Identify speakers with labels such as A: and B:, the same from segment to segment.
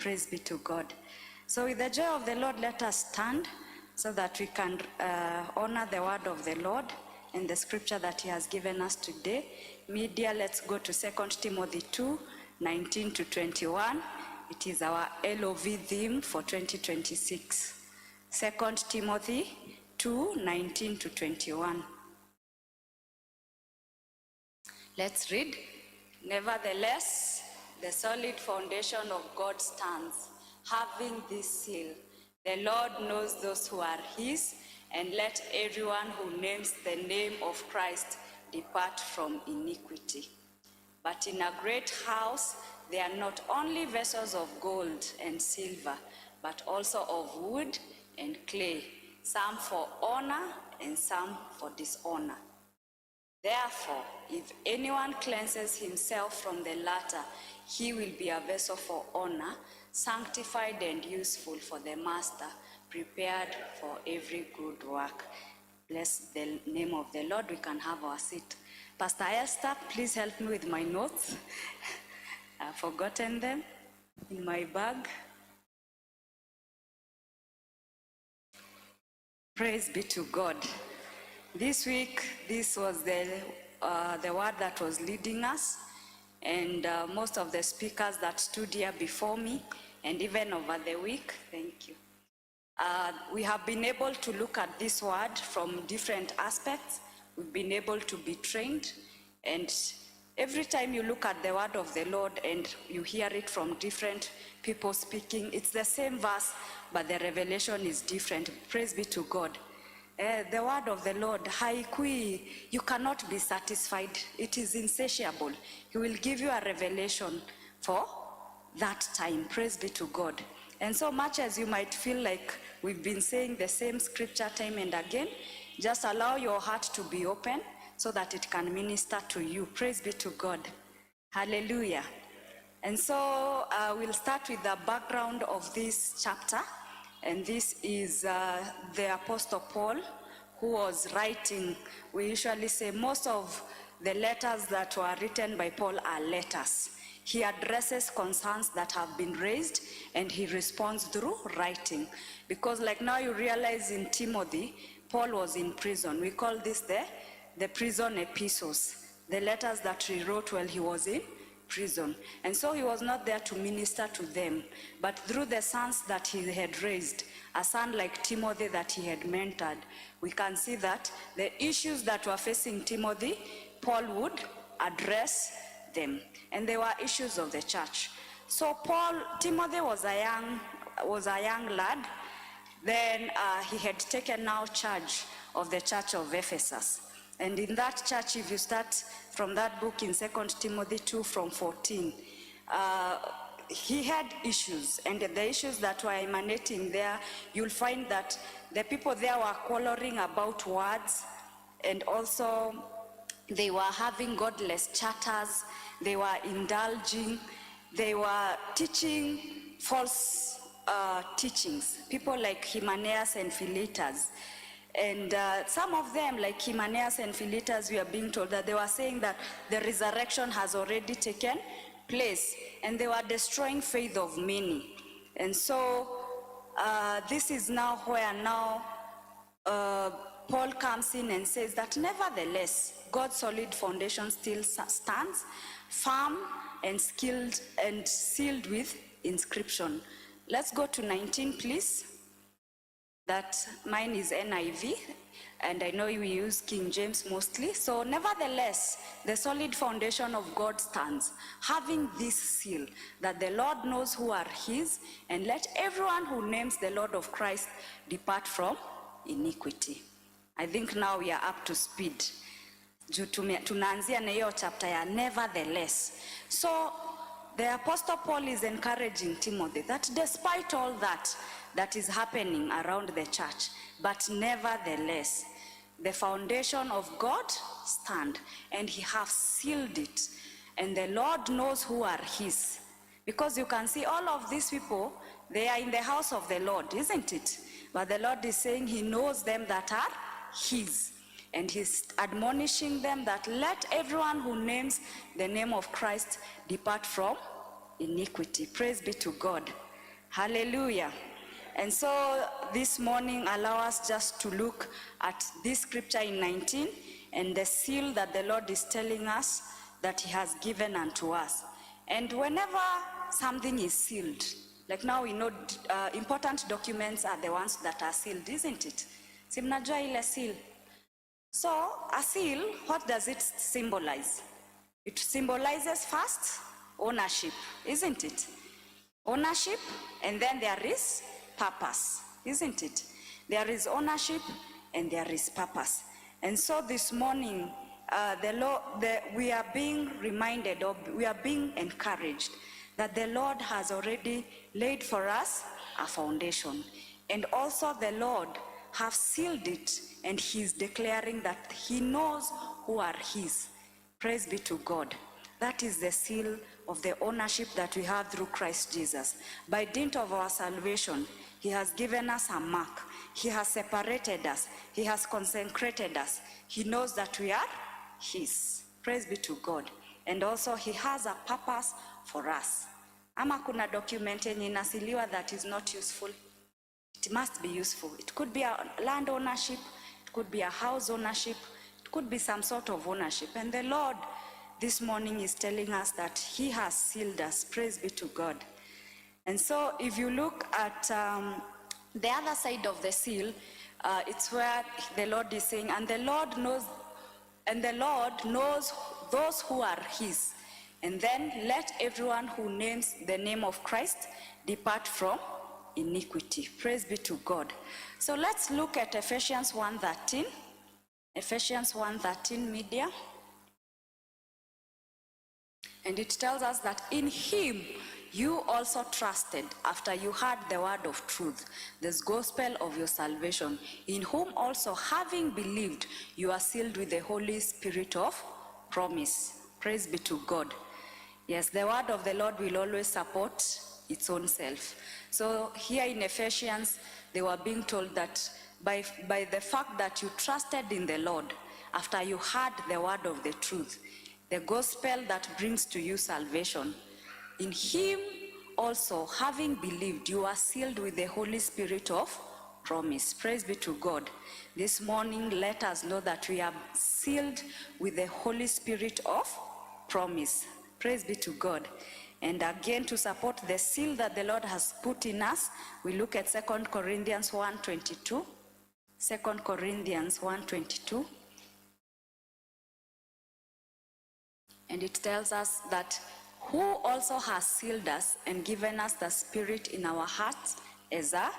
A: Praise be to God. So with the joy of the Lord, let us stand so that we can honor the word of the Lord and the scripture that he has given us today. Media, let's go to 2 Timothy 2:19 to 21. It is our LOV theme for 2026. 2 Timothy 2:19 to 21. Let's read. Nevertheless, the solid foundation of God stands, having this seal: the Lord knows those who are his, and let everyone who names the name of Christ depart from iniquity. But in a great house there are not only vessels of gold and silver, but also of wood and clay, some for honor and some for dishonor. Therefore, if anyone cleanses himself from the latter, he will be a vessel for honor, sanctified and useful for the master, prepared for every good work. Bless the name of the Lord. We can have our seat. Pastor Esther, please help me with my notes. I've forgotten them in my bag. Praise be to God. This week, this was the word that was leading us, and most of the speakers that stood here before me, and even over the week, thank you. We have been able to look at this word from different aspects. We've been able to be trained, and every time you look at the word of the Lord and you hear it from different people speaking, it's the same verse, but the revelation is different. Praise be to God. The word of the Lord, haikui, you cannot be satisfied. It is insatiable. He will give you a revelation for that time. Praise be to God. And so much as you might feel like we've been saying the same scripture time and again, just allow your heart to be open so that it can minister to you. Praise be to God. Hallelujah. And so we'll start with the background of this chapter. And this is the Apostle Paul, who was writing. We usually say most of the letters that were written by Paul are letters. He addresses concerns that have been raised, and he responds through writing. Because like now you realize in Timothy, Paul was in prison. We call this the prison epistles, the letters that he wrote while he was in prison. And so he was not there to minister to them, but through the sons that he had raised, a son like Timothy that he had mentored, we can see that the issues that were facing Timothy, Paul would address them. And they were issues of the church. So Timothy was a young lad. Then he had taken now charge of the church of Ephesus. And in that church, if you start from that book in 2 Timothy 2 from 14, he had issues, and the issues that were emanating there, you'll find that the people there were quarreling about words, and also they were having godless chatters, they were indulging, they were teaching false teachings, people like Hymenaeus and Philetus. And some of them, like Hymenaeus and Philetus, we are being told that they were saying that the resurrection has already taken place, and they were destroying faith of many. And so this is now where now Paul comes in and says that nevertheless, God's solid foundation still stands firm and skilled and sealed with inscription. Let's go to 19, please. That mine is NIV, and I know we use King James mostly. So nevertheless, the solid foundation of God stands, having this seal, that the Lord knows who are his, and let everyone who names the Lord of Christ depart from iniquity. I think now we are up to speed. Tunaanzia na hiyo chapter ya nevertheless. So the Apostle Paul is encouraging Timothy that despite all that is happening around the church, but nevertheless, the foundation of God stand, and he has sealed it, and the Lord knows who are his. Because you can see all of these people, they are in the house of the Lord, isn't it? But the Lord is saying he knows them that are his, and he's admonishing them that let everyone who names the name of Christ depart from iniquity. Praise be to God. Hallelujah. And so this morning, allow us just to look at this scripture in 19 and the seal that the Lord is telling us that he has given unto us. And whenever something is sealed, like now we know important documents are the ones that are sealed, isn't it? Si mnajua ile seal. So a seal, what does it symbolize? It symbolizes first ownership, isn't it? Ownership, and then there is purpose, isn't it? There is ownership and there is purpose. And so this morning, we are being reminded, or we are being encouraged that the Lord has already laid for us a foundation. And also the Lord has sealed it, and he's declaring that he knows who are his. Praise be to God. That is the seal of the ownership that we have through Christ Jesus. By dint of our salvation, he has given us a mark. He has separated us. He has consecrated us. He knows that we are his. Praise be to God. And also he has a purpose for us. Ama kuna document yenye inasiliwa that is not useful. It must be useful. It could be a land ownership. It could be a house ownership. It could be some sort of ownership. And the Lord this morning is telling us that he has sealed us. Praise be to God. And so if you look at the other side of the seal, it's where the Lord is saying, and the Lord knows those who are his. And then let everyone who names the name of Christ depart from iniquity. Praise be to God. So let's look at Ephesians 1:13. Ephesians 1:13 media. And it tells us that in him you also trusted after you heard the word of truth, this gospel of your salvation, in whom also having believed you are sealed with the Holy Spirit of promise. Praise be to God. Yes, the word of the Lord will always support its own self. So here in Ephesians, they were being told that by the fact that you trusted in the Lord, after you heard the word of the truth, the gospel that brings to you salvation, in him also, having believed, you are sealed with the Holy Spirit of promise. Praise be to God. This morning, let us know that we are sealed with the Holy Spirit of promise. Praise be to God. And again, to support the seal that the Lord has put in us, we look at 2 Corinthians 1:22. 2 Corinthians 1:22. And it tells us that who also has sealed us and given us the Spirit in our hearts as a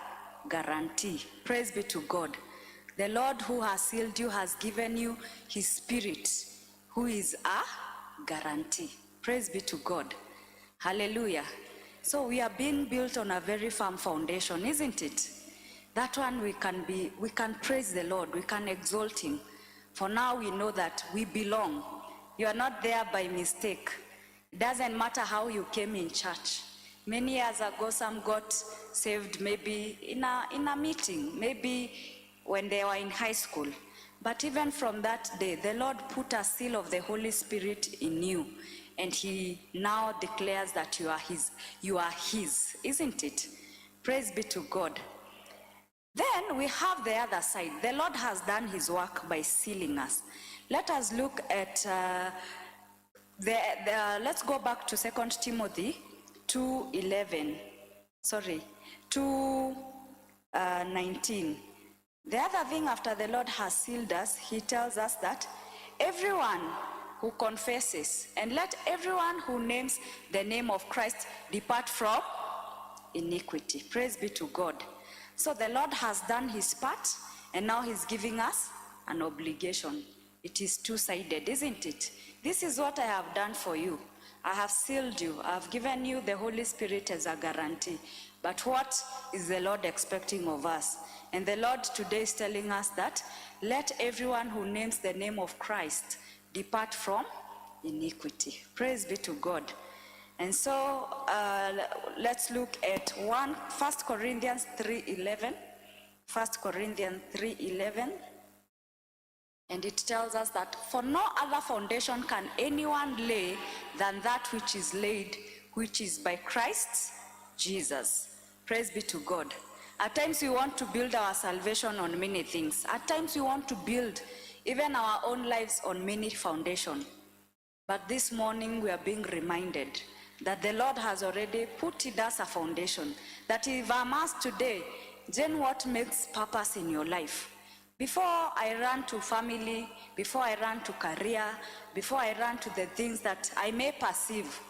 A: guarantee. Praise be to God. The Lord who has sealed you has given you his Spirit, who is a guarantee. Praise be to God. Hallelujah. So we are being built on a very firm foundation, isn't it? That one we can praise the Lord, we can exalt him. For now we know that we belong. You are not there by mistake. It doesn't matter how you came in church. Many years ago, some got saved maybe in a meeting, maybe when they were in high school. But even from that day, the Lord put a seal of the Holy Spirit in you. And he now declares that you are his, isn't it? Praise be to God. Then we have the other side. The Lord has done his work by sealing us. Let us look at, let's go back to 2 Timothy 2:11. Sorry, 2:19. The other thing, after the Lord has sealed us, he tells us that everyone who confesses, and let everyone who names the name of Christ depart from iniquity. Praise be to God. So the Lord has done his part, and now he's giving us an obligation. It is two-sided, isn't it? This is what I have done for you. I have sealed you. I have given you the Holy Spirit as a guarantee. But what is the Lord expecting of us? And the Lord today is telling us that let everyone who names the name of Christ depart from iniquity. Praise be to God. And so let's look at 1 Corinthians 3:11. 1 Corinthians 3:11. And it tells us that for no other foundation can anyone lay than that which is laid, which is by Christ Jesus. Praise be to God. At times we want to build our salvation on many things. At times we want to build even our own lives on many foundations. But this morning we are being reminded that the Lord has already put in us a foundation. That if I'm asked today, Jen, what makes purpose in your life? Before I run to family, before I run to career, before I run to the things that I may perceive,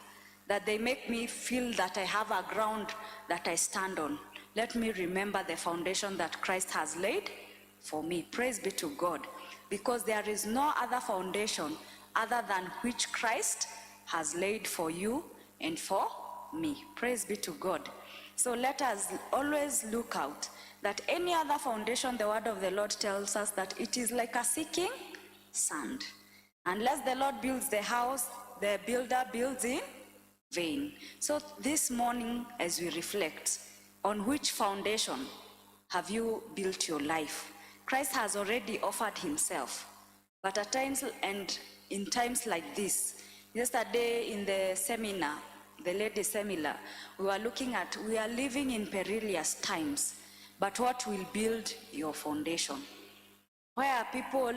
A: that they make me feel that I have a ground that I stand on, let me remember the foundation that Christ has laid for me. Praise be to God. Because there is no other foundation other than which Christ has laid for you and for me. Praise be to God. So let us always look out that any other foundation, the word of the Lord tells us that it is like a sinking sand. Unless the Lord builds the house, the builder builds in vain. So this morning, as we reflect, on which foundation have you built your life? Christ has already offered himself. But at times, and in times like this, yesterday in the seminar, the ladies' seminar, we are living in perilous times. But what will build your foundation? Why are people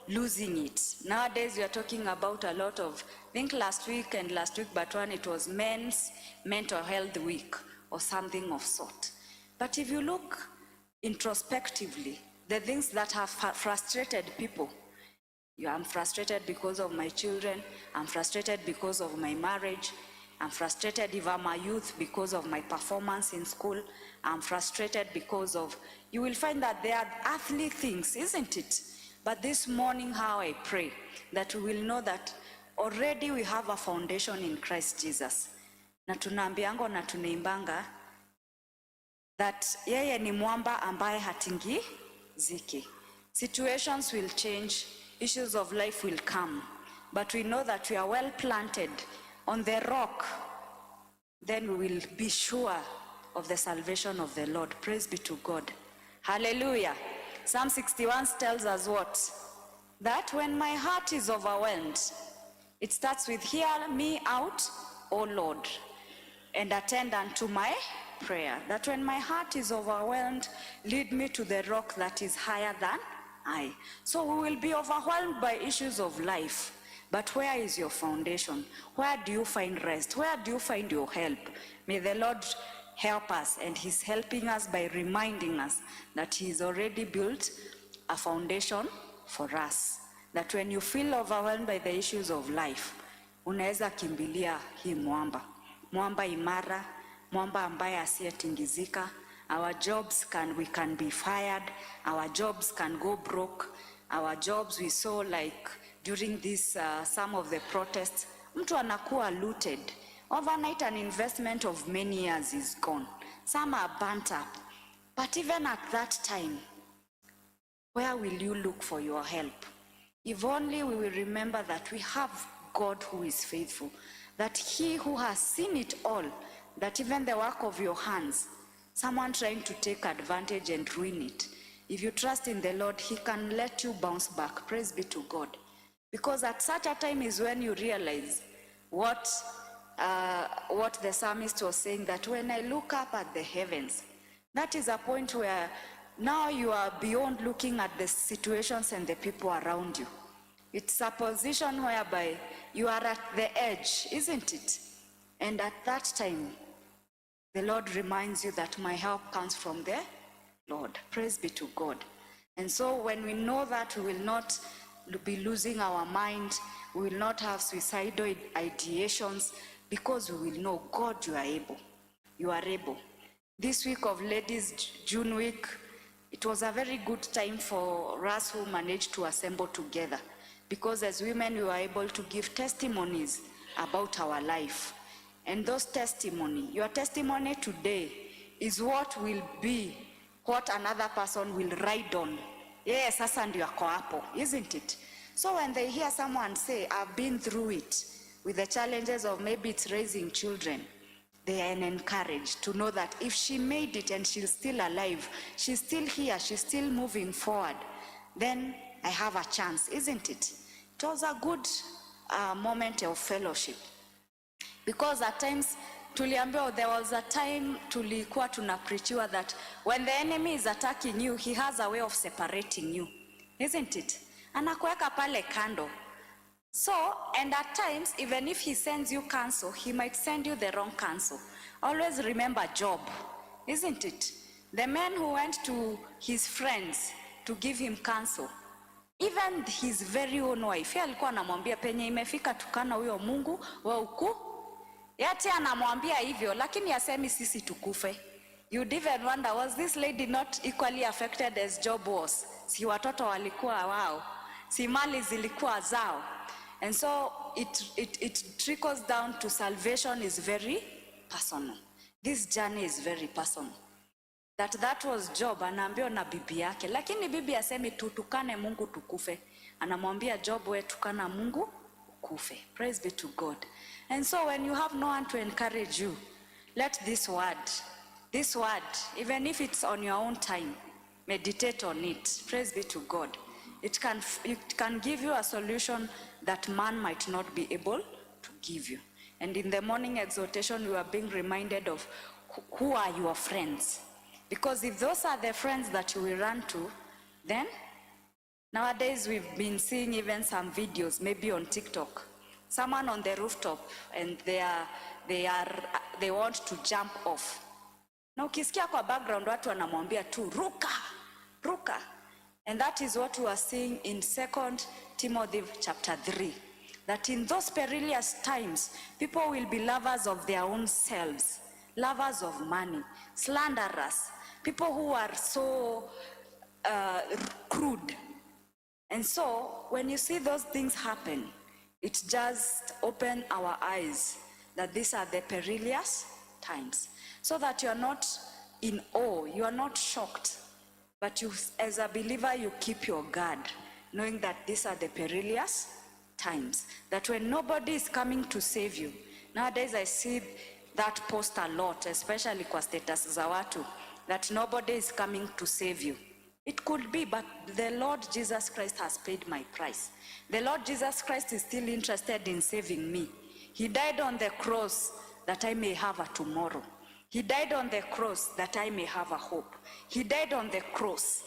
A: losing it? Nowadays, we are talking about a lot of, I think last week but one, it was Men's Mental Health Week or something of sort. But if you look introspectively, the things that have frustrated people, I'm frustrated because of my children, I'm frustrated because of my marriage, I'm frustrated if I'm a youth because of my performance in school, I'm frustrated because of, you will find that they are earthly things, isn't it? But this morning, how I pray that we will know that already we have a foundation in Christ Jesus. Na tunaambianga na tunaimbanga that yeye ni mwamba ambaye hatingiziki. Situations will change, issues of life will come, but we know that we are well planted on the rock. Then we will be sure of the salvation of the Lord. Praise be to God. Hallelujah. Psalm 61 tells us what? That when my heart is overwhelmed, it starts with, hear me out, O Lord, and attend unto my prayer. That when my heart is overwhelmed, lead me to the rock that is higher than I. So we will be overwhelmed by issues of life. But where is your foundation? Where do you find rest? Where do you find your help? May the Lord help us, and he's helping us by reminding us that he's already built a foundation for us. That when you feel overwhelmed by the issues of life, unaweza kimbilia hii mwamba. Mwamba imara, mwamba ambaye asiyetingizika. Our jobs we can be fired, our jobs can go broke, our jobs we saw like during this, some of the protests, mtu anakuwa looted. Overnight an investment of many years is gone. Some are burnt up. But even at that time, where will you look for your help? If only we will remember that we have God who is faithful, that he who has seen it all, that even the work of your hands, someone trying to take advantage and ruin it, if you trust in the Lord, he can let you bounce back. Praise be to God. Because at such a time is when you realize what the psalmist was saying, that when I look up at the heavens, that is a point where now you are beyond looking at the situations and the people around you. It's a position whereby you are at the edge, isn't it? And at that time, the Lord reminds you that my help comes from the Lord. Praise be to God. And so when we know that, we will not be losing our mind, we will not have suicidal ideations, because we will know, God, you are able. You are able. This week of Ladies' June week, it was a very good time for us who managed to assemble together, because as women we were able to give testimonies about our life. And those testimony, your testimony today is what will be what another person will ride on. Yes, sasa ndio ako hapo, isn't it? So when they hear someone say, I've been through it, with the challenges of maybe it's raising children, they are encouraged to know that if she made it and she's still alive, she's still here, she's still moving forward, then I have a chance, isn't it? It was a good moment of fellowship. Because at times, tuliambiwa there was a time tulikuwa tunapreachiwa that when the enemy is attacking you, he has a way of separating you, isn't it? Anakuweka pale kando. So, and at times, even if he sends you counsel, he might send you the wrong counsel. Always remember Job, isn't it? The man who went to his friends to give him counsel, even his very own wife, alikuwa anamwambia penye imefika tukana huyo Mungu wa ukuu. Yati anamwambia hivyo, lakini asemi sisi tukufe. You'd even wonder, was this lady not equally affected as Job was? Si watoto walikuwa wao, si mali zilikuwa zao. And so it trickles down to salvation is very personal. This journey is very personal. That was Job, anaambiwa na bibi yake. Lakini bibi asemi tutukane Mungu tukufe. Anamwambia Job, we tukana Mungu ukufe. Praise be to God. And so when you have no one to encourage you, let this word, even if it's on your own time, meditate on it. Praise be to God. It can give you a solution that man might not be able to give you. And in the morning exhortation, we are being reminded of who are your friends. Because if those are the friends that you will run to, then nowadays we've been seeing even some videos, maybe on TikTok, someone on the rooftop and they want to jump off. Na ukisikia kwa background watu wanamwambia tu ruka. And that is what we are seeing in 2 Timothy chapter 3. That in those perilous times, people will be lovers of their own selves, lovers of money, slanderers, people who are so crude. And so when you see those things happen, it just opens our eyes that these are the perilous times. So that you are not in awe, you are not shocked, but you, as a believer, you keep your guard, knowing that these are the perilous times. That when nobody is coming to save you. Nowadays I see that post a lot, especially kwa status za watu, that nobody is coming to save you. It could be, but the Lord Jesus Christ has paid my price. The Lord Jesus Christ is still interested in saving me. He died on the cross that I may have a tomorrow. He died on the cross that I may have a hope. He died on the cross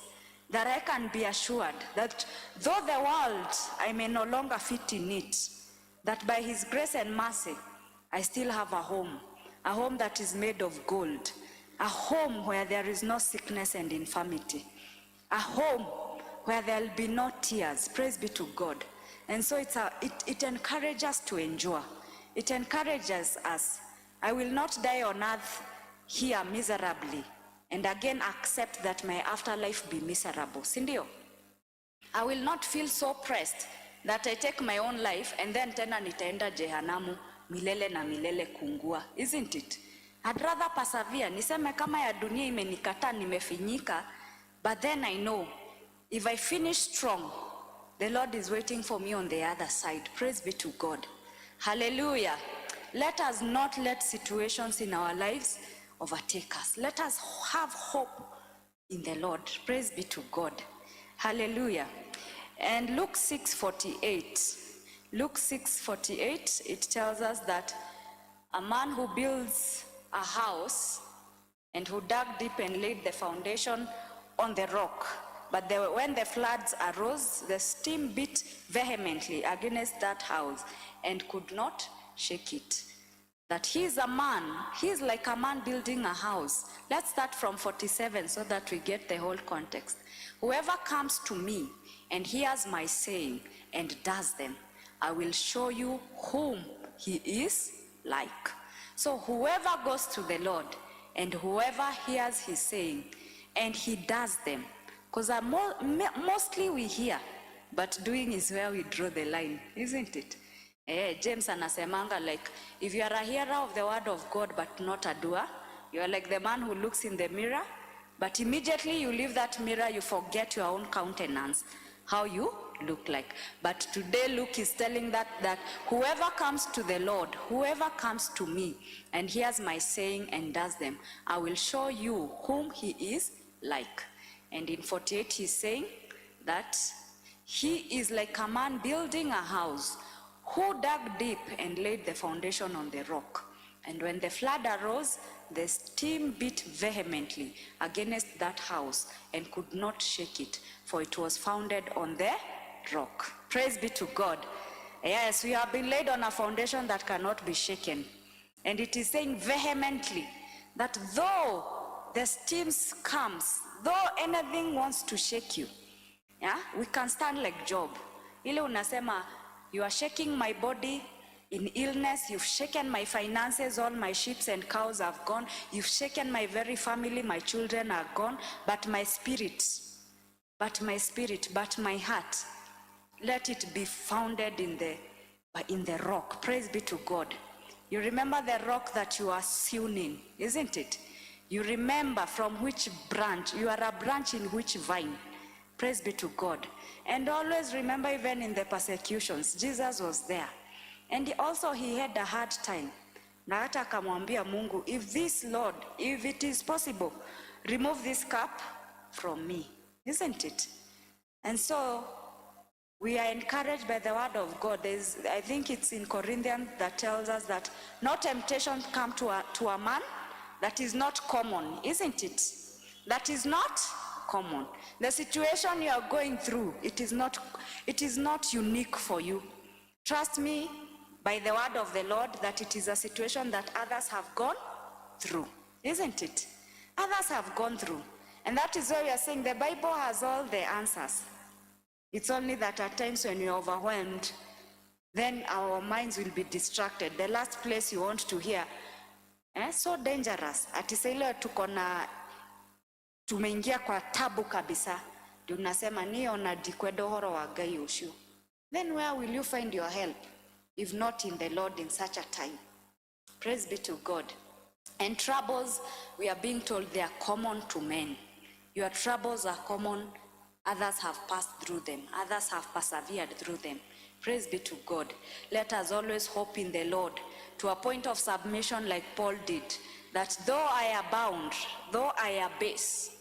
A: that I can be assured that though the world, I may no longer fit in it, that by his grace and mercy, I still have a home that is made of gold, a home where there is no sickness and infirmity, a home where there will be no tears. Praise be to God. And so it encourages us to endure. It encourages us. I will not die on earth here miserably and again accept that my afterlife be miserable. Sindio? I will not feel so pressed that I take my own life and then tena nitaenda jehanamu milele na milele kungua. Isn't it? I'd rather persevere. Niseme kama ya dunia imenikata nimefinyika, but then I know if I finish strong, the Lord is waiting for me on the other side. Praise be to God. Hallelujah. Let us not let situations in our lives overtake us. Let us have hope in the Lord. Praise be to God. Hallelujah. And Luke 6:48. Luke 6:48, it tells us that a man who builds a house and who dug deep and laid the foundation on the rock, but when the floods arose, the stream beat vehemently against that house and could not shake it. That he is like a man building a house. Let's start from 47 so that we get the whole context. Whoever comes to me and hears my saying and does them, I will show you whom he is like. So whoever goes to the Lord and whoever hears his saying and he does them, because mostly we hear, but doing is where we draw the line, isn't it? James anasemanga, like, if you are a hearer of the word of God but not a doer, you are like the man who looks in the mirror, but immediately you leave that mirror, you forget your own countenance, how you look like. But today Luke is telling that whoever comes to the Lord, whoever comes to me and hears my saying and does them, I will show you whom he is like. And in 48 he's saying that he is like a man building a house who dug deep and laid the foundation on the rock. And when the flood arose, the stream beat vehemently against that house and could not shake it, for it was founded on the rock. Praise be to God. Yes, we have been laid on a foundation that cannot be shaken. And it is saying vehemently that though the streams comes, though anything wants to shake you, yeah, we can stand like Job. Ile unasema, you are shaking my body in illness, you've shaken my finances, all my sheep and cows have gone, you've shaken my very family, my children are gone, but my spirit, but my heart, let it be founded in the rock. Praise be to God. You remember the rock that you are sewn in, isn't it? You remember from which branch, you are a branch in which vine. Praise be to God. And always remember, even in the persecutions, Jesus was there. And he had a hard time. Na hata akamwambia Mungu, if this Lord, if it is possible, remove this cup from me. Isn't it? And so, we are encouraged by the word of God. I think it's in Corinthians that tells us that no temptation come to a man that is not common, isn't it? That is not common. The situation you are going through, it is not unique for you. Trust me, by the word of the Lord, that it is a situation that others have gone through, isn't it? Others have gone through. And that is why we are saying the Bible has all the answers. It's only that at times when you're overwhelmed, then our minds will be distracted. The last place you want to hear, so dangerous. Ati saa ile tumeingia kwa tabu kabisa, ndio unasema niyo na dikwedo horo wa Ngai ucio. Then where will you find your help, if not in the Lord in such a time? Praise be to God. And troubles, we are being told, they are common to men. Your troubles are common. Others have passed through them. Others have persevered through them. Praise be to God. Let us always hope in the Lord to a point of submission like Paul did, that though I abound, though I abase,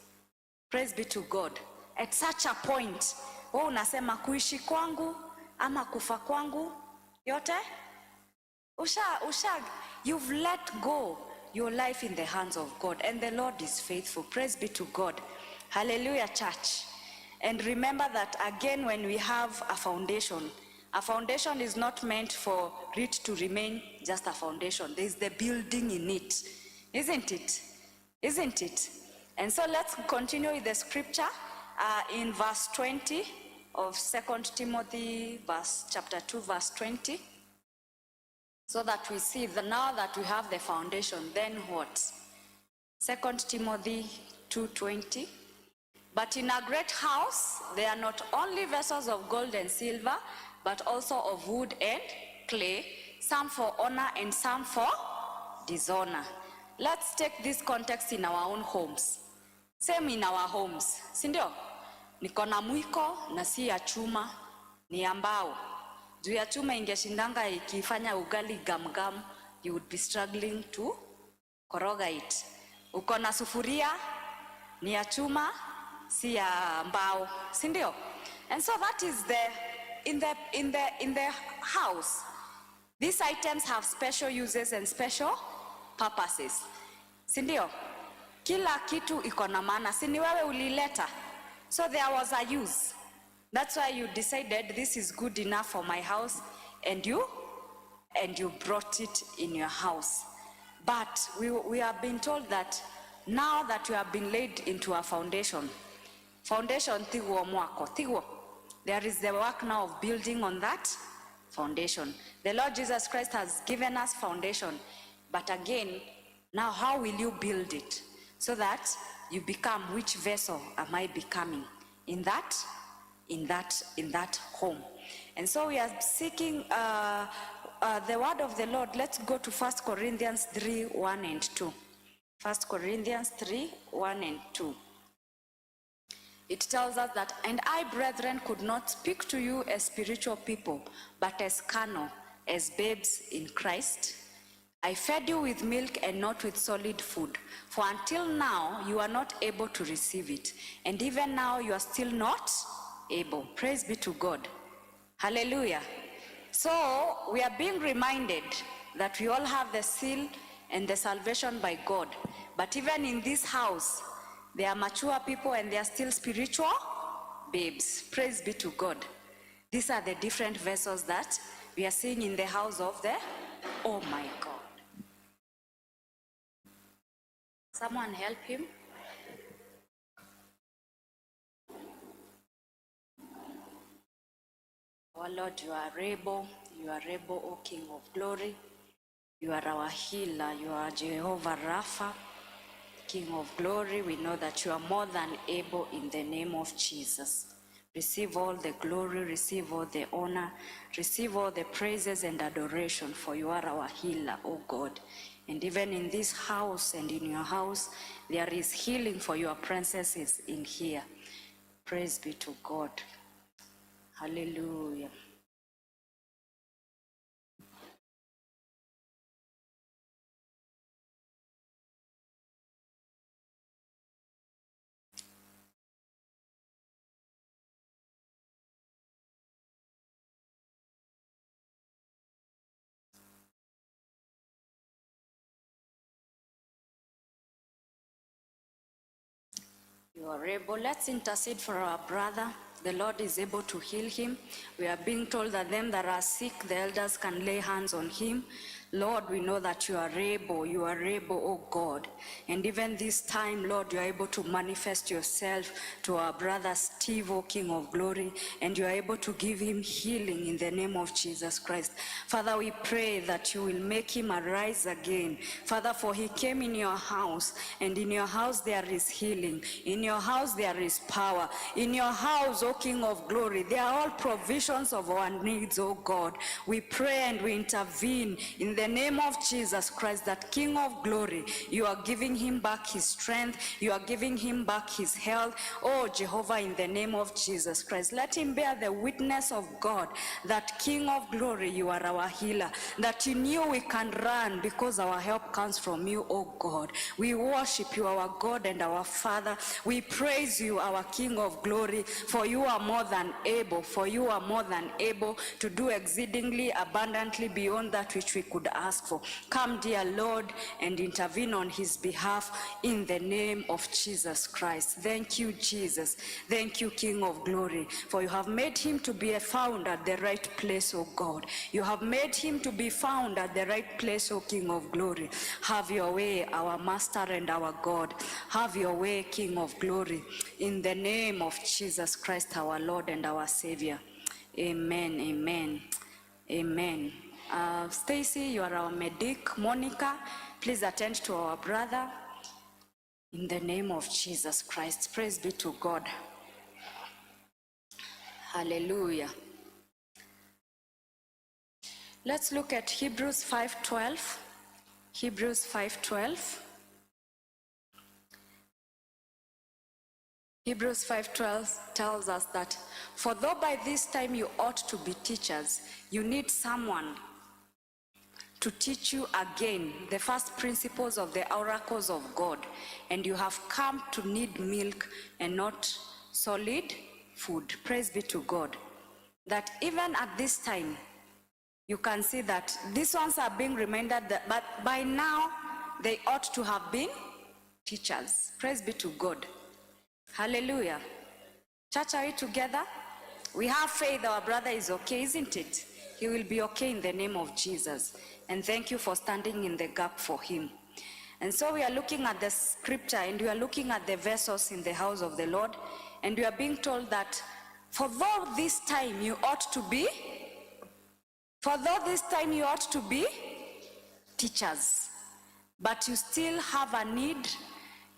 A: praise be to God, at such a point, unasema kuishi kwangu ama kufa kwangu, yote? You've let go your life in the hands of God, and the Lord is faithful. Praise be to God. Hallelujah, church. And remember that again, when we have a foundation is not meant for it to remain just a foundation. There is the building in it, isn't it? Isn't it? And so let's continue with the scripture in verse 20 of 2 Timothy chapter 2 verse 20, so that we see that now that we have the foundation, then what? 2 Timothy 2:20. But in a great house, there are not only vessels of gold and silver, but also of wood and clay, some for honor and some for dishonor. Let's take this context in our own homes. Same in our homes. Sindio? Niko na mwiko na si ya chuma, ni ya mbao. Juu ya chuma ingeshindanga ikifanya ugali gam, you would be struggling to koroga it. Uko na sufuria, ni ya chuma, si ya mbao, sindio? And so that is in the house. These items have special uses and special purposes, sindio? Kila kitu iko na maana, si ni wewe ulileta, so there was a use. That's why you decided this is good enough for my house, and you brought it in your house. But we have been told that now that you have been laid into a foundation tiguo mwako, tiguo. There is the work now of building on that foundation. The Lord Jesus Christ has given us foundation, but again, now how will you build it so that you become, which vessel am I becoming in that home? And so we are seeking the word of the Lord. Let's go to 1 Corinthians 3:1 and 2. 1 Corinthians 3:1 and 2. It tells us that, and I, brethren, could not speak to you as spiritual people, but as carnal, as babes in Christ. I fed you with milk and not with solid food, for until now you are not able to receive it, and even now you are still not able. Praise be to God. Hallelujah. So we are being reminded that we all have the seal and the salvation by God. But even in this house, there are mature people and they are still spiritual babes. Praise be to God. These are the different vessels that we are seeing in the house of the, oh my God. Someone help him. Our Lord, you are able, O King of glory. You are our healer, you are Jehovah Rapha, King of glory. We know that you are more than able in the name of Jesus. Receive all the glory, receive all the honor, receive all the praises and adoration, for you are our healer, O God. And even in this house and in your house, there is healing, for your presence is in here. Praise be to God. Hallelujah. You are able. Let's intercede for our brother. The Lord is able to heal him. We are being told that them that are sick, the elders can lay hands on him. Lord, we know that you are able, oh God. And even this time, Lord, you are able to manifest yourself to our brother Steve, O King of glory, and you are able to give him healing in the name of Jesus Christ. Father, we pray that you will make him arise again. Father, for he came in your house, and in your house there is healing. In your house there is power. In your house, O King of glory, there are all provisions of our needs, O God. We pray and we intervene in the name of Jesus Christ, that King of glory, you are giving him back his strength, you are giving him back his health. Oh Jehovah, in the name of Jesus Christ, let him bear the witness of God that King of glory, you are our healer, that in you we can run because our help comes from you, oh God. We worship you, our God and our Father. We praise you, our King of glory, for you are more than able, to do exceedingly abundantly beyond that which we could ask for. Come, dear Lord, and intervene on his behalf in the name of Jesus Christ. Thank you, Jesus. Thank you, King of glory, for you have made him to be found at the right place, O God. You have made him to be found at the right place, O King of glory. Have your way, our Master and our God. Have your way, King of glory, in the name of Jesus Christ, our Lord and our Savior. Amen, amen, amen. Stacy, you are our medic. Monica, please attend to our brother in the name of Jesus Christ. Praise be to God. Hallelujah. Let's look at Hebrews 5:12. Hebrews 5:12. Hebrews 5:12 tells us that, for though by this time you ought to be teachers, you need someone to teach you again the first principles of the oracles of God, and you have come to need milk and not solid food. Praise be to God. That even at this time, you can see that these ones are being reminded that, but by now they ought to have been teachers. Praise be to God. Hallelujah. Church, are we together? We have faith our brother is okay, isn't it? He will be okay in the name of Jesus. And thank you for standing in the gap for him. And so we are looking at the scripture, and we are looking at the vessels in the house of the Lord, and we are being told that for though this time you ought to be teachers, but you still have a need.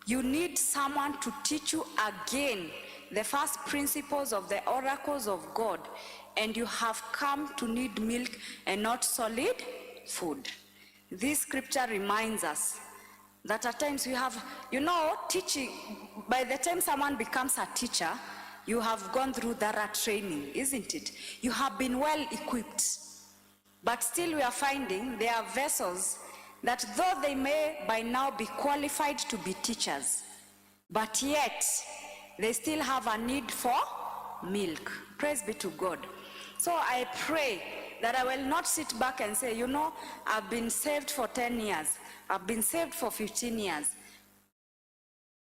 A: You need someone to teach you again the first principles of the oracles of God, and you have come to need milk and not solid food. This scripture reminds us that at times we have, teaching. By the time someone becomes a teacher, you have gone through thorough training, isn't it? You have been well equipped. But still we are finding there are vessels that though they may by now be qualified to be teachers, but yet they still have a need for milk. Praise be to God. So I pray that I will not sit back and say, I've been saved for 10 years. I've been saved for 15 years.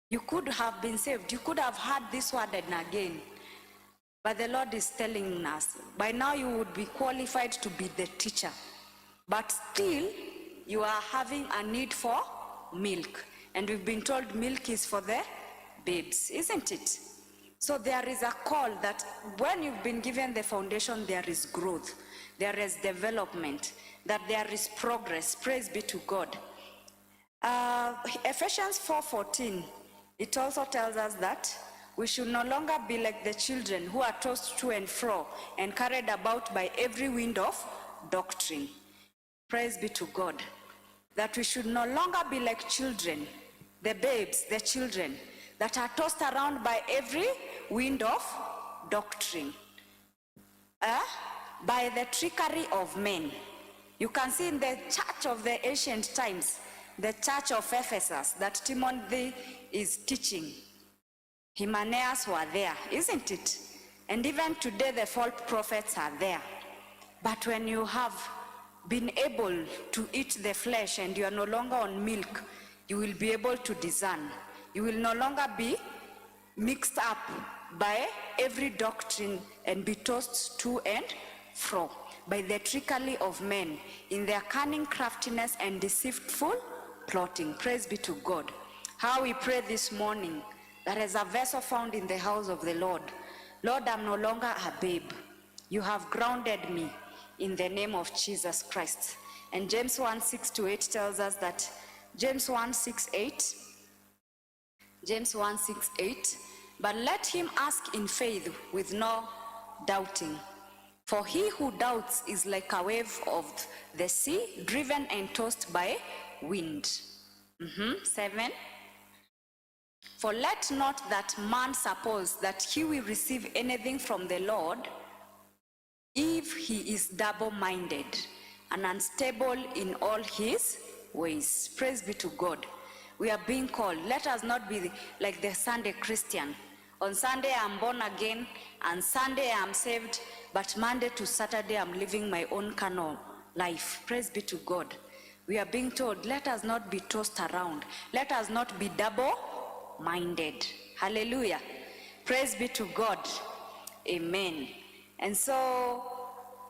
A: You could have been saved. You could have heard this word and again. But the Lord is telling us, by now you would be qualified to be the teacher. But still, you are having a need for milk. And we've been told milk is for the babes, isn't it? So there is a call that when you've been given the foundation, there is growth, there is development, that there is progress. Praise be to God. Ephesians 4:14, it also tells us that we should no longer be like the children who are tossed to and fro and carried about by every wind of doctrine. Praise be to God. That we should no longer be like children, the babes, the children, that are tossed around by every wind of doctrine, by the trickery of men. You can see in the church of the ancient times, the church of Ephesus, that Timothy is teaching. Hymenaeus were there, isn't it? And even today the false prophets are there. But when you have been able to eat the flesh and you are no longer on milk, you will be able to discern. You will no longer be mixed up by every doctrine and be tossed to and fro by the trickery of men in their cunning craftiness and deceitful plotting. Praise be to God. How we pray this morning, that is a vessel found in the house of the Lord. Lord, I'm no longer a babe. You have grounded me in the name of Jesus Christ. And James 1:6-8 tells us that, James 1:6-8, but let him ask in faith with no doubting. For he who doubts is like a wave of the sea, driven and tossed by wind. 7. For let not that man suppose that he will receive anything from the Lord, if he is double-minded and unstable in all his ways. Praise be to God. We are being called. Let us not be like the Sunday Christian. On Sunday I'm born again, and Sunday I'm saved, but Monday to Saturday I'm living my own carnal life. Praise be to God. We are being told, let us not be tossed around. Let us not be double-minded. Hallelujah. Praise be to God. Amen. And so,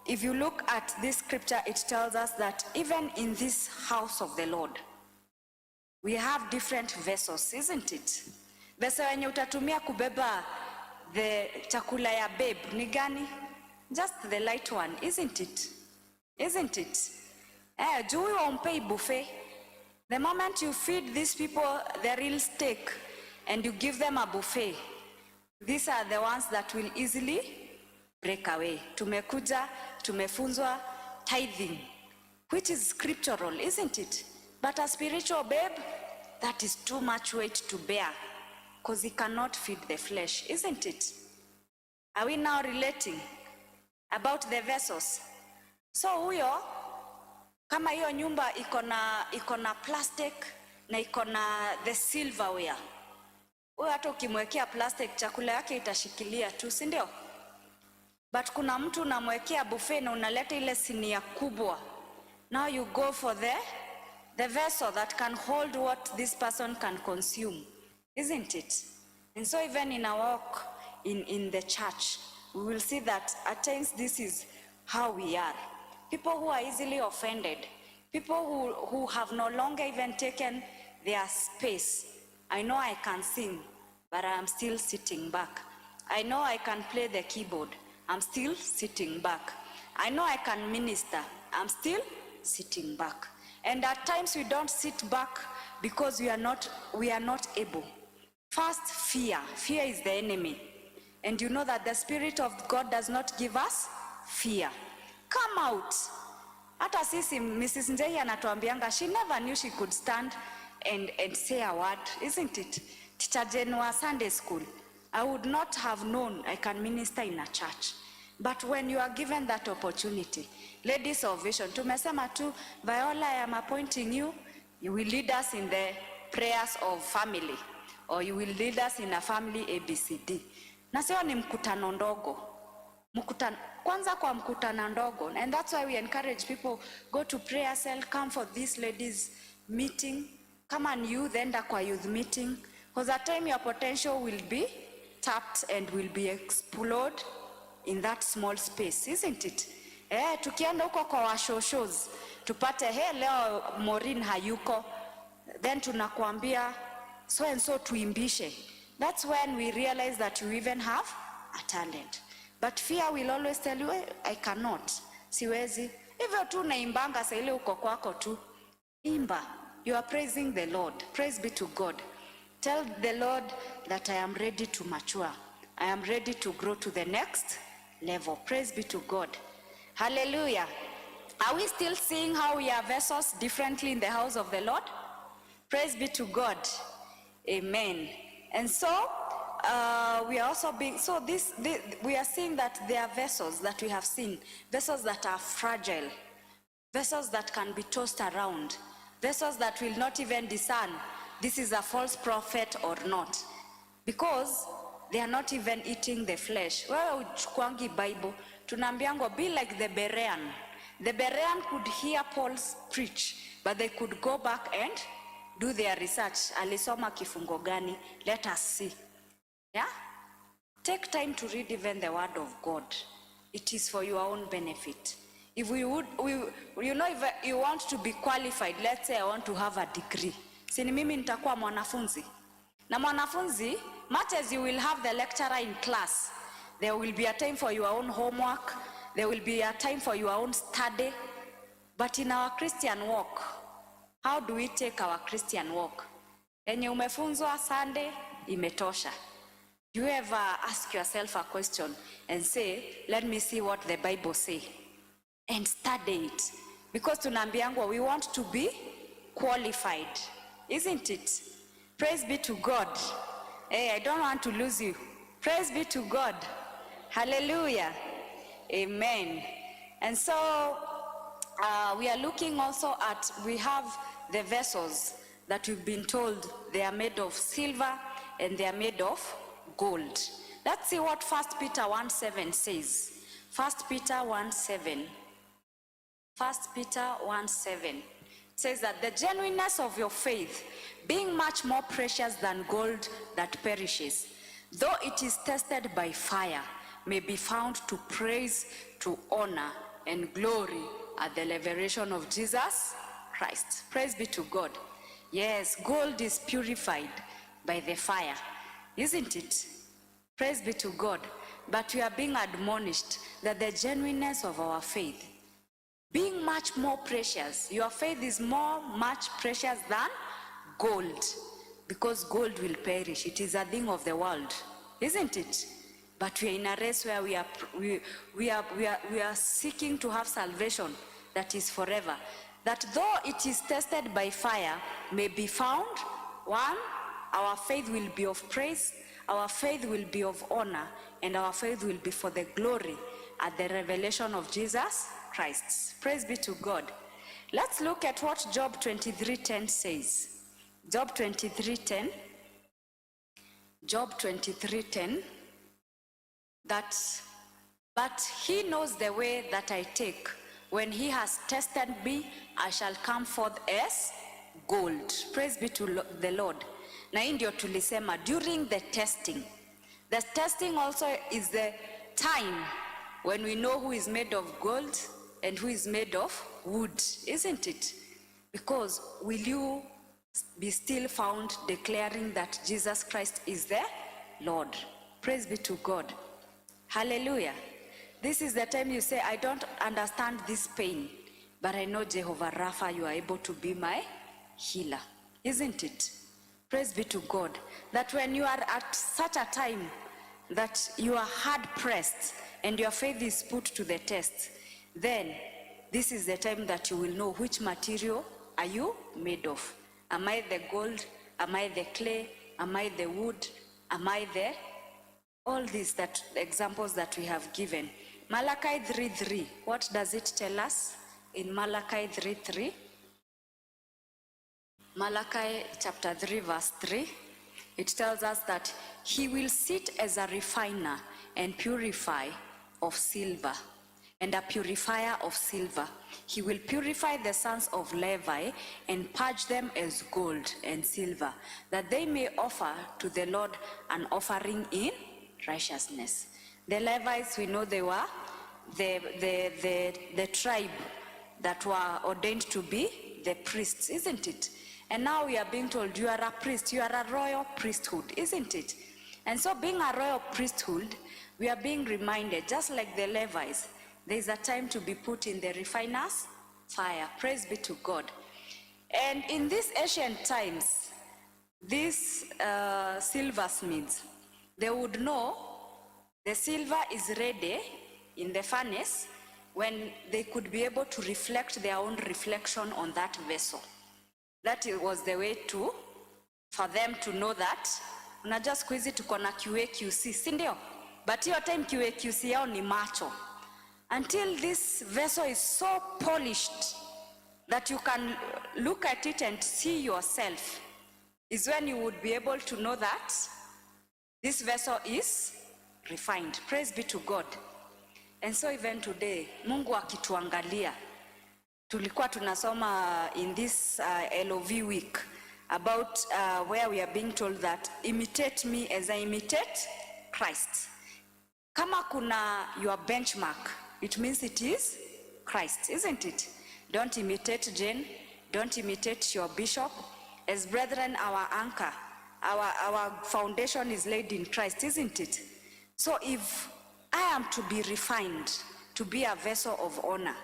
A: if you look at this scripture, it tells us that even in this house of the Lord, we have different vessels, isn't it? Vessel yenye utatumia kubeba the chakula ya babe ni gani? Just the light one, isn't it? Isn't it? Juu umpei buffet. The moment you feed these people the real steak and you give them a buffet, these are the ones that will easily break away. Tumekuja, tumefunzwa tithing, which is scriptural, isn't it? But a spiritual babe, that is too much weight to bear, because he cannot feed the flesh, isn't it? Are we now relating about the vessels? So huyo, kama hiyo nyumba iko na plastic na iko na the silverware, huyo hata ukimwekea plastic chakula yake itashikilia tu, si ndio? But kuna mtu unamwekea buffet na unaleta ile sinia kubwa. Now you go for the vessel that can hold what this person can consume, isn't it? And so even in our walk in the church, we will see that at times this is how we are. People who are easily offended, people who have no longer even taken their space. I know I can sing, but I am still sitting back. I know I can play the keyboard, I'm still sitting back. I know I can minister, I'm still sitting back. And at times we don't sit back because we are not able. First, fear is the enemy. And you know that the Spirit of God does not give us fear. Come out. Hata sisi Mrs. Njei anatuambianga, she never knew she could stand and say a word, isn't it? Teacher Jane wa Sunday school, I would not have known I can minister in a church. But when you are given that opportunity, ladies of vision, tumesema tu, Viola, I am appointing you, you will lead us in the prayers of family, or you will lead us in a family ABCD. Na sio ni mkutano ndogo. Kwanza kwa mkutano ndogo. And that's why we encourage people, go to prayer cell, come for these ladies meeting. Kama ni youth, enda kwa youth meeting, because that time your potential will be tapped and will be explored in that small space, isn't it? Tukienda huko kwa washows tupate leo Maureen hayuko, then tunakuambia so and so tuimbishe. That's when we realize that you even have a talent. But fear will always tell you, I cannot, siwezi. Hivyo tu naimbanga sa ile uko kwako tu. Imba, you are praising the Lord. Praise be to God. Tell the Lord that I am ready to mature. I am ready to grow to the next level. Praise be to God. Hallelujah. Are we still seeing how we are vessels differently in the house of the Lord? Praise be to God. Amen. And so we are also being, we are seeing that there are vessels that we have seen, vessels that are fragile, vessels that can be tossed around, vessels that will not even discern this is a false prophet or not, because they are not even eating the flesh. Wewe uchukuangi Bible, tunaambiango be like the Berean. The Berean could hear Paul preach, but they could go back and do their research. Alisoma kifungo gani? Let us see. Yeah? Take time to read even the word of God. It is for your own benefit. If if you want to be qualified, let's say I want to have a degree. Sini mimi nitakuwa mwanafunzi. Na mwanafunzi, much as you will have the lecturer in class, there will be a time for your own homework, there will be a time for your own study. But in our Christian walk, how do we take our Christian walk? Enye umefunzwa Sunday, imetosha. Do you ever ask yourself a question and say, let me see what the Bible says, and study it? Because tunaambiangwa we want to be qualified, isn't it? Praise be to God. Hey, I don't want to lose you. Praise be to God. Hallelujah. Amen. And so we are looking also at, we have the vessels that we've been told they are made of silver and they are made of gold. Let's see what 1 Peter 1:7 says. 1 Peter 1:7. 1 Peter 1:7 says that the genuineness of your faith, being much more precious than gold that perishes, though it is tested by fire, may be found to praise, to honor, and glory at the revelation of Jesus Christ. Praise be to God. Yes, gold is purified by the fire, isn't it? Praise be to God. But we are being admonished that the genuineness of our faith, being much more precious, your faith is much precious than gold, because gold will perish. It is a thing of the world, isn't it? But we are in a race where we are seeking to have salvation that is forever. That though it is tested by fire, may be found, one, our faith will be of praise, our faith will be of honor, and our faith will be for the glory at the revelation of Jesus Christ. Praise be to God. Let's look at what Job 23:10 says. Job 23:10. Job 23:10. But he knows the way that I take. When he has tested me, I shall come forth as gold. Praise be to the Lord. Na hii ndio tulisema during the testing. The testing also is the time when we know who is made of gold and who is made of wood, isn't it? Because will you be still found declaring that Jesus Christ is the Lord? Praise be to God. Hallelujah. This is the time you say, I don't understand this pain, but I know Jehovah Rapha, you are able to be my healer, isn't it? Praise be to God. That when you are at such a time that you are hard pressed and your faith is put to the test, then this is the time that you will know which material are you made of. Am I the gold? Am I the clay? Am I the wood? Am I the... All these examples that we have given. Malachi 3:3, what does it tell us in Malachi 3:3? Malachi chapter 3 verse 3, it tells us that he will sit as a refiner and purify of silver, and a purifier of silver. He will purify the sons of Levi and purge them as gold and silver, that they may offer to the Lord an offering in righteousness. The Levites, we know they were the tribe that were ordained to be the priests, isn't it? And now we are being told you are a priest, you are a royal priesthood, isn't it? And so being a royal priesthood, we are being reminded, just like the Levites, there is a time to be put in the refiner's fire. Praise be to God. And in these ancient times, these silversmiths, they would know the silver is ready in the furnace when they could be able to reflect their own reflection on that vessel. That was the way for them to know that. Unajua siku hizi tuko na QA/QC, si ndio? But your time QA/QC yao ni macho. Until this vessel is so polished that you can look at it and see yourself, is when you would be able to know that this vessel is refined. Praise be to God. And so even today, Mungu akituangalia, tulikuwa tunasoma in this LOV week about where we are being told that imitate me as I imitate Christ. Kama kuna your benchmark, it means it is Christ, isn't it? Don't imitate Jane, don't imitate your bishop. As brethren, our anchor, our foundation is laid in Christ, isn't it? So if I am to be refined, to be a vessel of honor,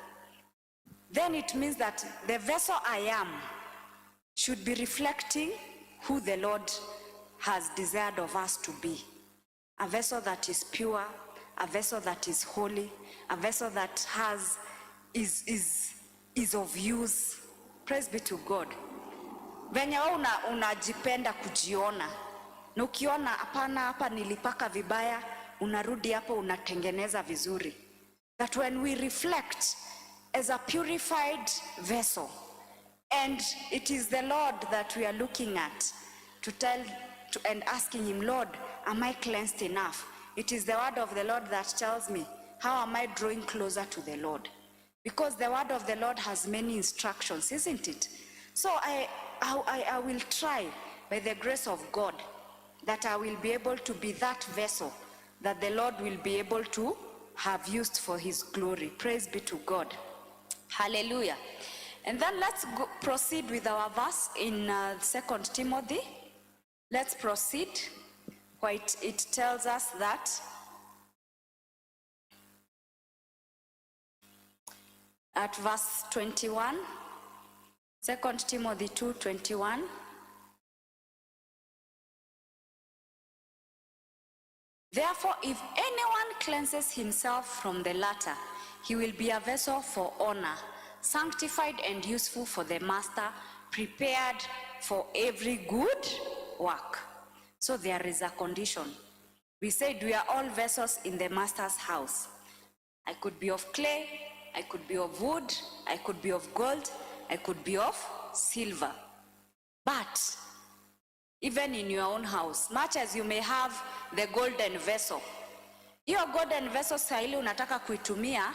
A: then it means that the vessel I am should be reflecting who the Lord has desired of us to be. A vessel that is pure, a vessel that is holy, a vessel that is of use. Praise be to God. Venye unajipenda kujiona, na ukiona hapa nilipaka vibaya, unarudi hapo unatengeneza vizuri. That when we reflect as a purified vessel, and it is the Lord that we are looking at and asking him, Lord, am I cleansed enough? It is the word of the Lord that tells me, how am I drawing closer to the Lord? Because the word of the Lord has many instructions, isn't it? So I will try, by the grace of God, that I will be able to be that vessel that the Lord will be able to have used for his glory. Praise be to God. Hallelujah. And then let's proceed with our verse in 2 Timothy. Let's proceed. It tells us that at verse 21, 2 Timothy 2:21. Therefore, if anyone cleanses himself from the latter, he will be a vessel for honor, sanctified and useful for the master, prepared for every good work. So there is a condition. We said we are all vessels in the master's house. I could be of clay, I could be of wood, I could be of gold, I could be of silver. But even in your own house, much as you may have the golden vessel, your golden vessel sahili unataka kuitumia,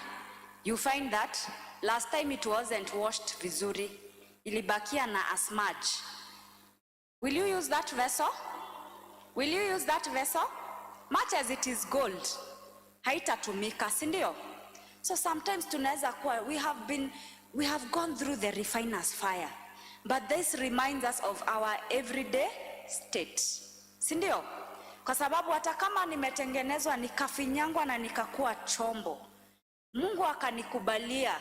A: you find that last time it wasn't washed vizuri, ilibakia na a smudge. Will you use that vessel? Will you use that vessel? Much as it is gold, haitatumika, si ndio? So sometimes tunaweza kuwa we have gone through the refiner's fire, but this reminds us of our everyday state, si ndio? Kwa sababu hata kama nimetengenezwa nikafinyangwa na nikakuwa chombo, Mungu akanikubalia,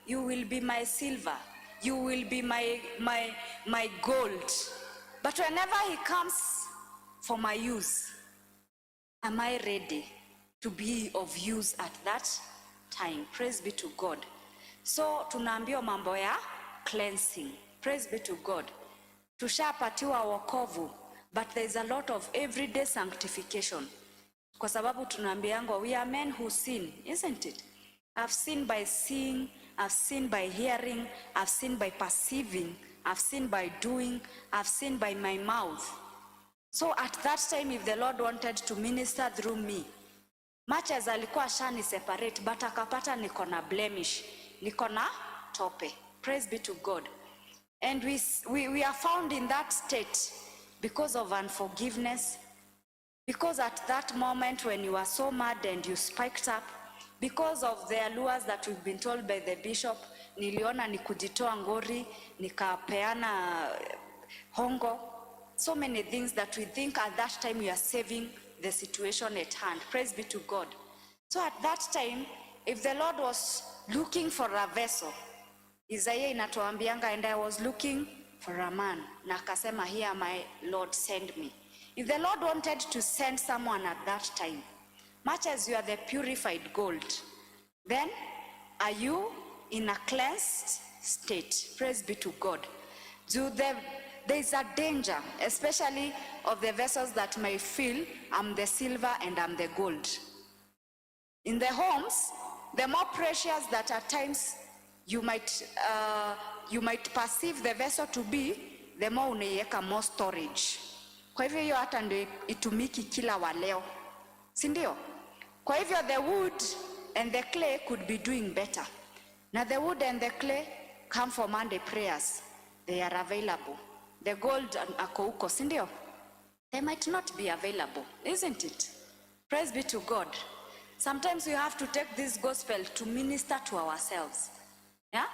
A: you will be my silver, you will be my gold. But whenever he comes for my use, am I ready to be of use at that time? Praise be to God. So tunaambiwa mambo ya cleansing. Praise be to God. Tushapatiwa wokovu, but there is a lot of everyday sanctification. Kwa sababu tunaambiangwa we are men who sin, isn't it? I've sinned by seeing, I've sinned by hearing, I've sinned by perceiving, I've sinned by doing, I've sinned by my mouth. So at that time, if the Lord wanted to minister through me, Much as alikuwa shani separate, but akapata niko na blemish, niko na tope. Praise be to God. And we are found in that state because of unforgiveness, because at that moment when you are so mad and you spiked up, because of the allures that we've been told by the bishop, niliona ni kujitoa ngori, nikapeana hongo, so many things that we think at that time we are saving the situation at hand. Praise be to God. So at that time, if the Lord was looking for a vessel, Isaiah inatuambianga, and I was looking for a man, na akasema, here my Lord, send me. If the Lord wanted to send someone at that time, much as you are the purified gold, then are you in a cleansed state? Praise be to God. There is a danger, especially of the vessels that may feel, I'm the silver and I'm the gold. In the homes, the more precious that at times you might perceive the vessel to be, the more unaiweka more storage. Kwa hivyo hiyo hata ndio itumiki kila wa leo, si ndio? Kwa hivyo the wood and the clay could be doing better. Now the wood and the clay come for Monday prayers. They are available. The gold ako huko, si ndio? They might not be available, isn't it? Praise be to God. Sometimes we have to take this gospel to minister to ourselves. Yeah?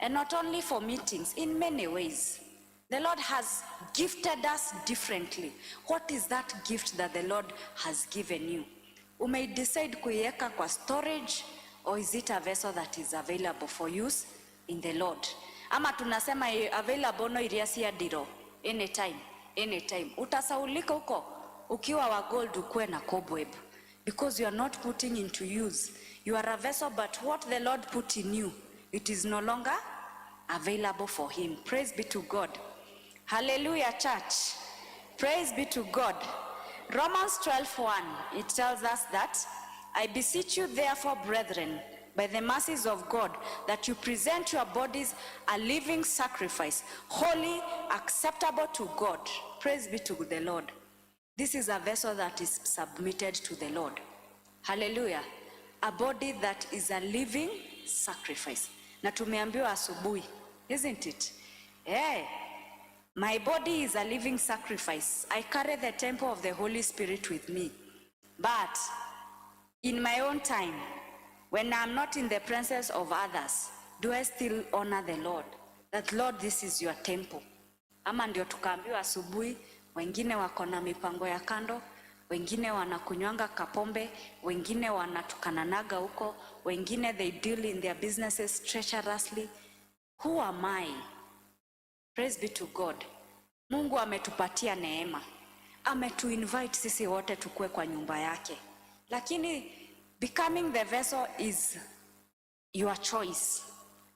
A: And not only for meetings, in many ways. The Lord has gifted us differently. What is that gift that the Lord has given you? You may decide kuiweka kwa storage, or is it a vessel that is available for use in the Lord? Ama tunasema available no iriasia diro, anytime. Utasaulika huko, ukiwa wa gold ukue na cobweb, because you are not putting into use. You are a vessel, but what the Lord put in you, it is no longer available for him. Praise be to God. Hallelujah, church. Praise be to God. Romans 12:1, it tells us that, I beseech you therefore, brethren, by the mercies of God, that you present your bodies a living sacrifice, holy, acceptable to God. Praise be to the Lord. This is a vessel that is submitted to the Lord. Hallelujah. A body that is a living sacrifice. Na tumeambiwa asubuhi, isn't it? Hey, my body is a living sacrifice. I carry the temple of the Holy Spirit with me. But in my own time, when I'm not in the presence of others, do I still honor the Lord? That Lord, this is your temple. Ama ndio tukaambiwa asubuhi, wengine wako na mipango ya kando, wengine wanakunywanga kapombe, wengine wanatukananaga huko, wengine they deal in their businesses treacherously. Who am I? Praise be to God. Mungu ametupatia neema. Ametuinvite sisi wote tukue kwa nyumba yake. Lakini becoming the vessel is your choice.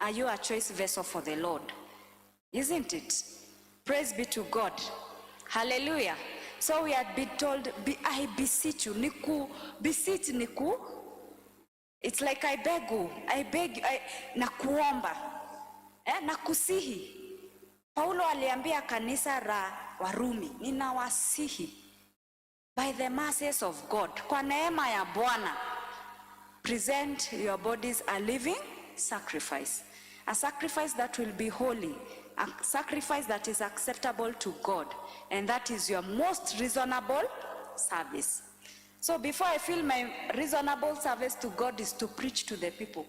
A: Are you a choice vessel for the Lord? Isn't it? Praise be to God. Hallelujah. So we had been told, I beseech you. Beseech niku. It's like I beg, nakuomba. Nakusihi. Paulo aliambia kanisa la Warumi, ninawasihi, by the mercies of God, kwa neema ya Bwana, present your bodies a living sacrifice. A sacrifice that will be holy, a sacrifice that is acceptable to God, and that is your most reasonable service. So before I feel my reasonable service to God is to preach to the people.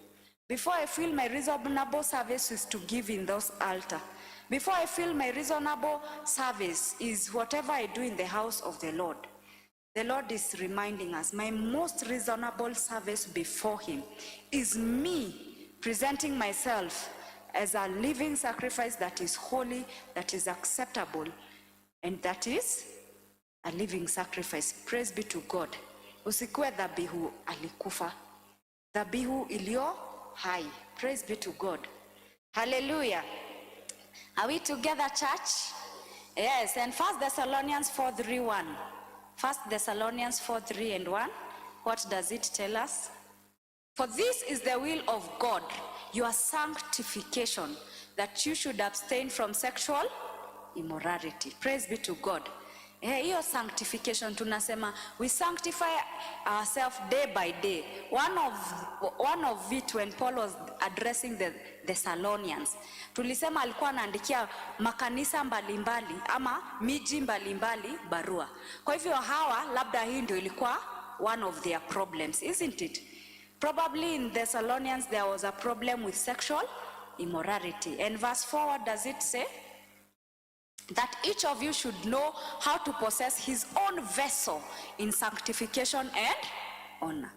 A: Before I feel my reasonable service is to give in those altar. Before I feel my reasonable service is whatever I do in the house of the Lord. The Lord is reminding us, my most reasonable service before him is me presenting myself as a living sacrifice that is holy, that is acceptable, and that is a living sacrifice. Praise be to God. Usikue dhabihu alikufa, dhabihu ilio hai. Praise be to God. Hallelujah. Are we together, church? Yes, and 1 Thessalonians 4:3-1. 1 Thessalonians 4:3-1. What does it tell us? For this is the will of God, your sanctification, that you should abstain from sexual immorality. Praise be to God. Hiyo sanctification tunasema we sanctify ourselves day by day. One of it when Paul was addressing the Thessalonians, tulisema alikuwa anaandikia makanisa mbalimbali ama miji mbalimbali barua. Kwa hivyo hawa labda hii ndio ilikuwa one of their problems, isn't it? Probably in Thessalonians there was a problem with sexual immorality. And verse 4, what does it say? That each of you should know how to possess his own vessel in sanctification and honor.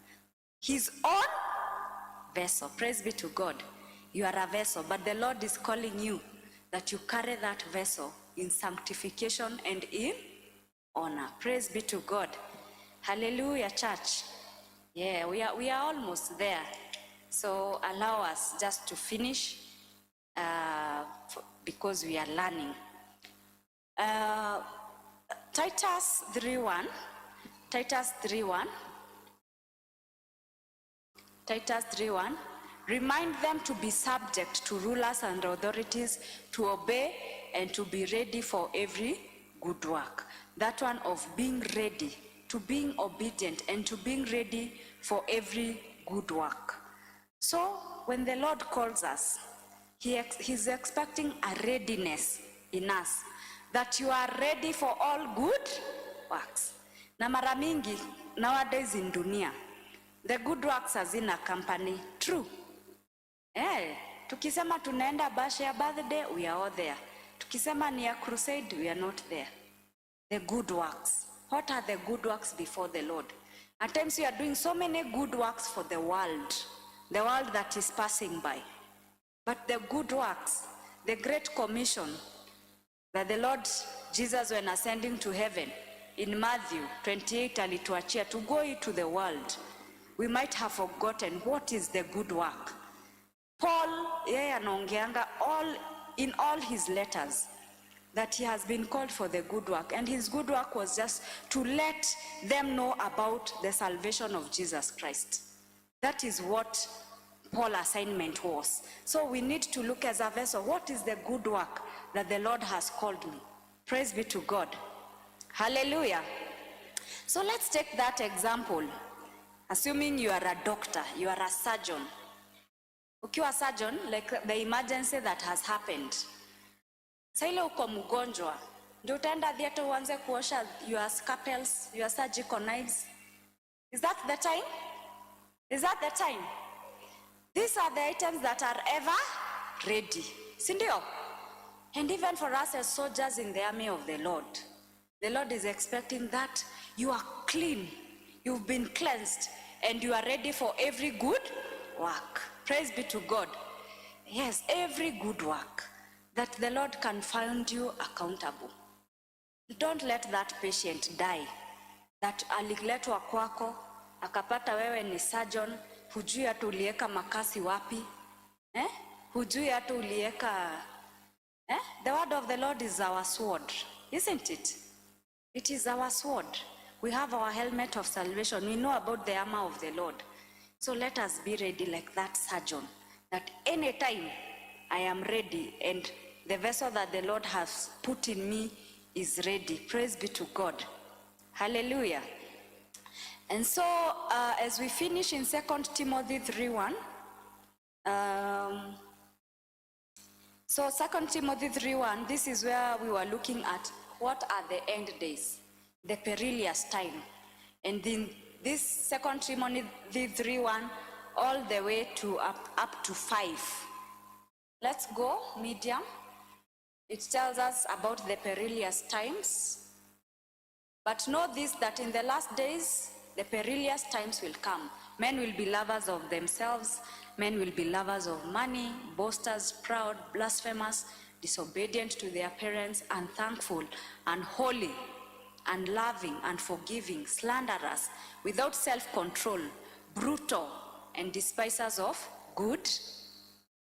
A: His own vessel. Praise be to God. You are a vessel, but the Lord is calling you that you carry that vessel in sanctification and in honor. Praise be to God. Hallelujah, church. Yeah, we are almost there. So allow us just to finish because we are learning. Titus 3:1. Titus 3:1. Titus 3:1. Remind them to be subject to rulers and authorities, to obey and to be ready for every good work. That one of being ready, to being obedient and to being ready for every good work. So when the Lord calls us, He's expecting a readiness in us, that you are ready for all good works. Na mara mingi nowadays in dunia, the good works hazina company. True. Tukisema tunaenda bash ya birthday, we are all there. Tukisema ni ya crusade, we are not there. The good works. What are the good works before the Lord? At times we are doing so many good works for the world that is passing by. But the good works, the great commission that the Lord Jesus, when ascending to heaven, in Matthew 28, alituachia to go into the world, we might have forgotten what is the good work. Paul, yeye anaongeanga in all his letters that he has been called for the good work, and his good work was just to let them know about the salvation of Jesus Christ. That is what Paul's assignment was. So we need to look as a vessel, what is the good work that the Lord has called me? Praise be to God. Hallelujah. So let's take that example. Assuming you are a doctor, you are a surgeon. Ukiwa surgeon, like the emergency that has happened. Sa ile uko mgonjwa, ndio utaenda theater uanze kuosha your scalpels, your surgical knives. Is that the time? Is that the time? These are the items that are ever ready. Sindio? And even for us as soldiers in the army of the Lord is expecting that you are clean, you've been cleansed, and you are ready for every good work. Praise be to God. Yes, every good work, that the Lord can find you accountable. Don't let that patient die, that aliletwa kwako, akapata wewe ni surgeon, hujui hata ulieka makasi wapi, hujui hata ulieka, The word of the Lord is our sword, isn't it? It is our sword. We have our helmet of salvation. We know about the armor of the Lord. So let us be ready like that surgeon, that anytime I am ready and the vessel that the Lord has put in me is ready. Praise be to God. Hallelujah. And so as we finish in 2 Timothy 3:1, so 2 Timothy 3:1, this is where we were looking at what are the end days, the perilous time. And in this 2 Timothy 3:1, all the way to up to 5. Let's go, medium. It tells us about the perilous times. But know this, that in the last days, the perilous times will come. Men will be lovers of themselves. Men will be lovers of money, boasters, proud, blasphemous, disobedient to their parents, unthankful, unholy, unloving, unforgiving, slanderers, without self-control, brutal, and despisers of good,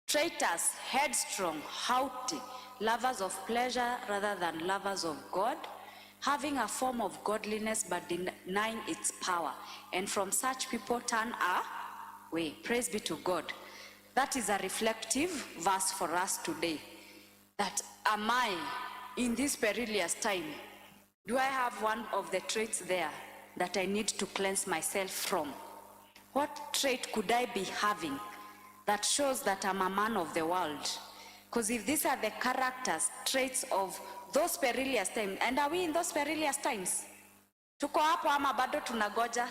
A: traitors, headstrong, haughty, lovers of pleasure rather than lovers of God, having a form of godliness but denying its power. And from such people turn away. Praise be to God. That is a reflective verse for us today. That am I in this perilous time Do I have one of the traits there that I need to cleanse myself from? What trait could I be having that shows that I'm a man of the world? Because if these are the characters, traits of those perilous times, and are we in those perilous times? Tuko hapo ama bado tunagoja?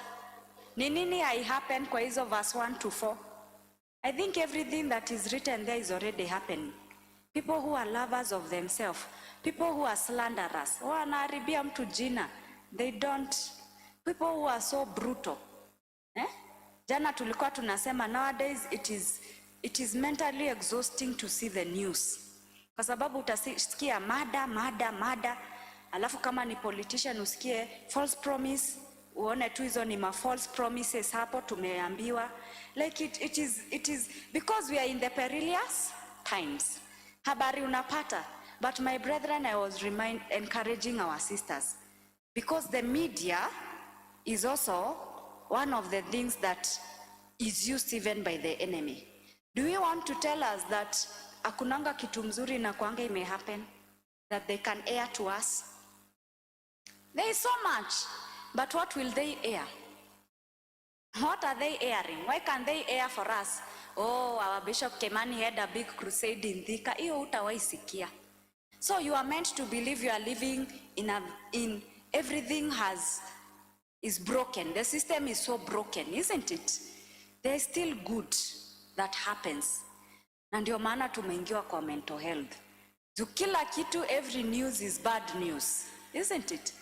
A: Ni nini hai happen kwa hizo verse 1 to 4? I think everything that is written there is already happening. People who are lovers of themselves, people who are slanderers, wanaharibia mtu jina, they don't. People who are so brutal. Jana tulikuwa tunasema nowadays it is mentally exhausting to see the news. Kwa sababu utasikia mada, alafu kama ni politician usikie false promise, uone tu hizo ni false promises hapo tumeambiwa. Like it is because we are in the perilous times. Habari unapata, but my brethren, I was encouraging our sisters, because the media is also one of the things that is used even by the enemy. Do we want to tell us that akunanga kitu mzuri na kuanga ime happen that they can air to us? There is so much, but what will they air? What are they airing? Why can't they air for us? Oh, our Bishop Kemani had a big crusade in Thika. Iyo utawaisikia. So you are meant to believe you are living in everything is broken. The system is so broken, isn't it? There is still good that happens. Na ndio maana tumeingiwa kwa mental health. Kila kitu, every news is bad news, isn't it?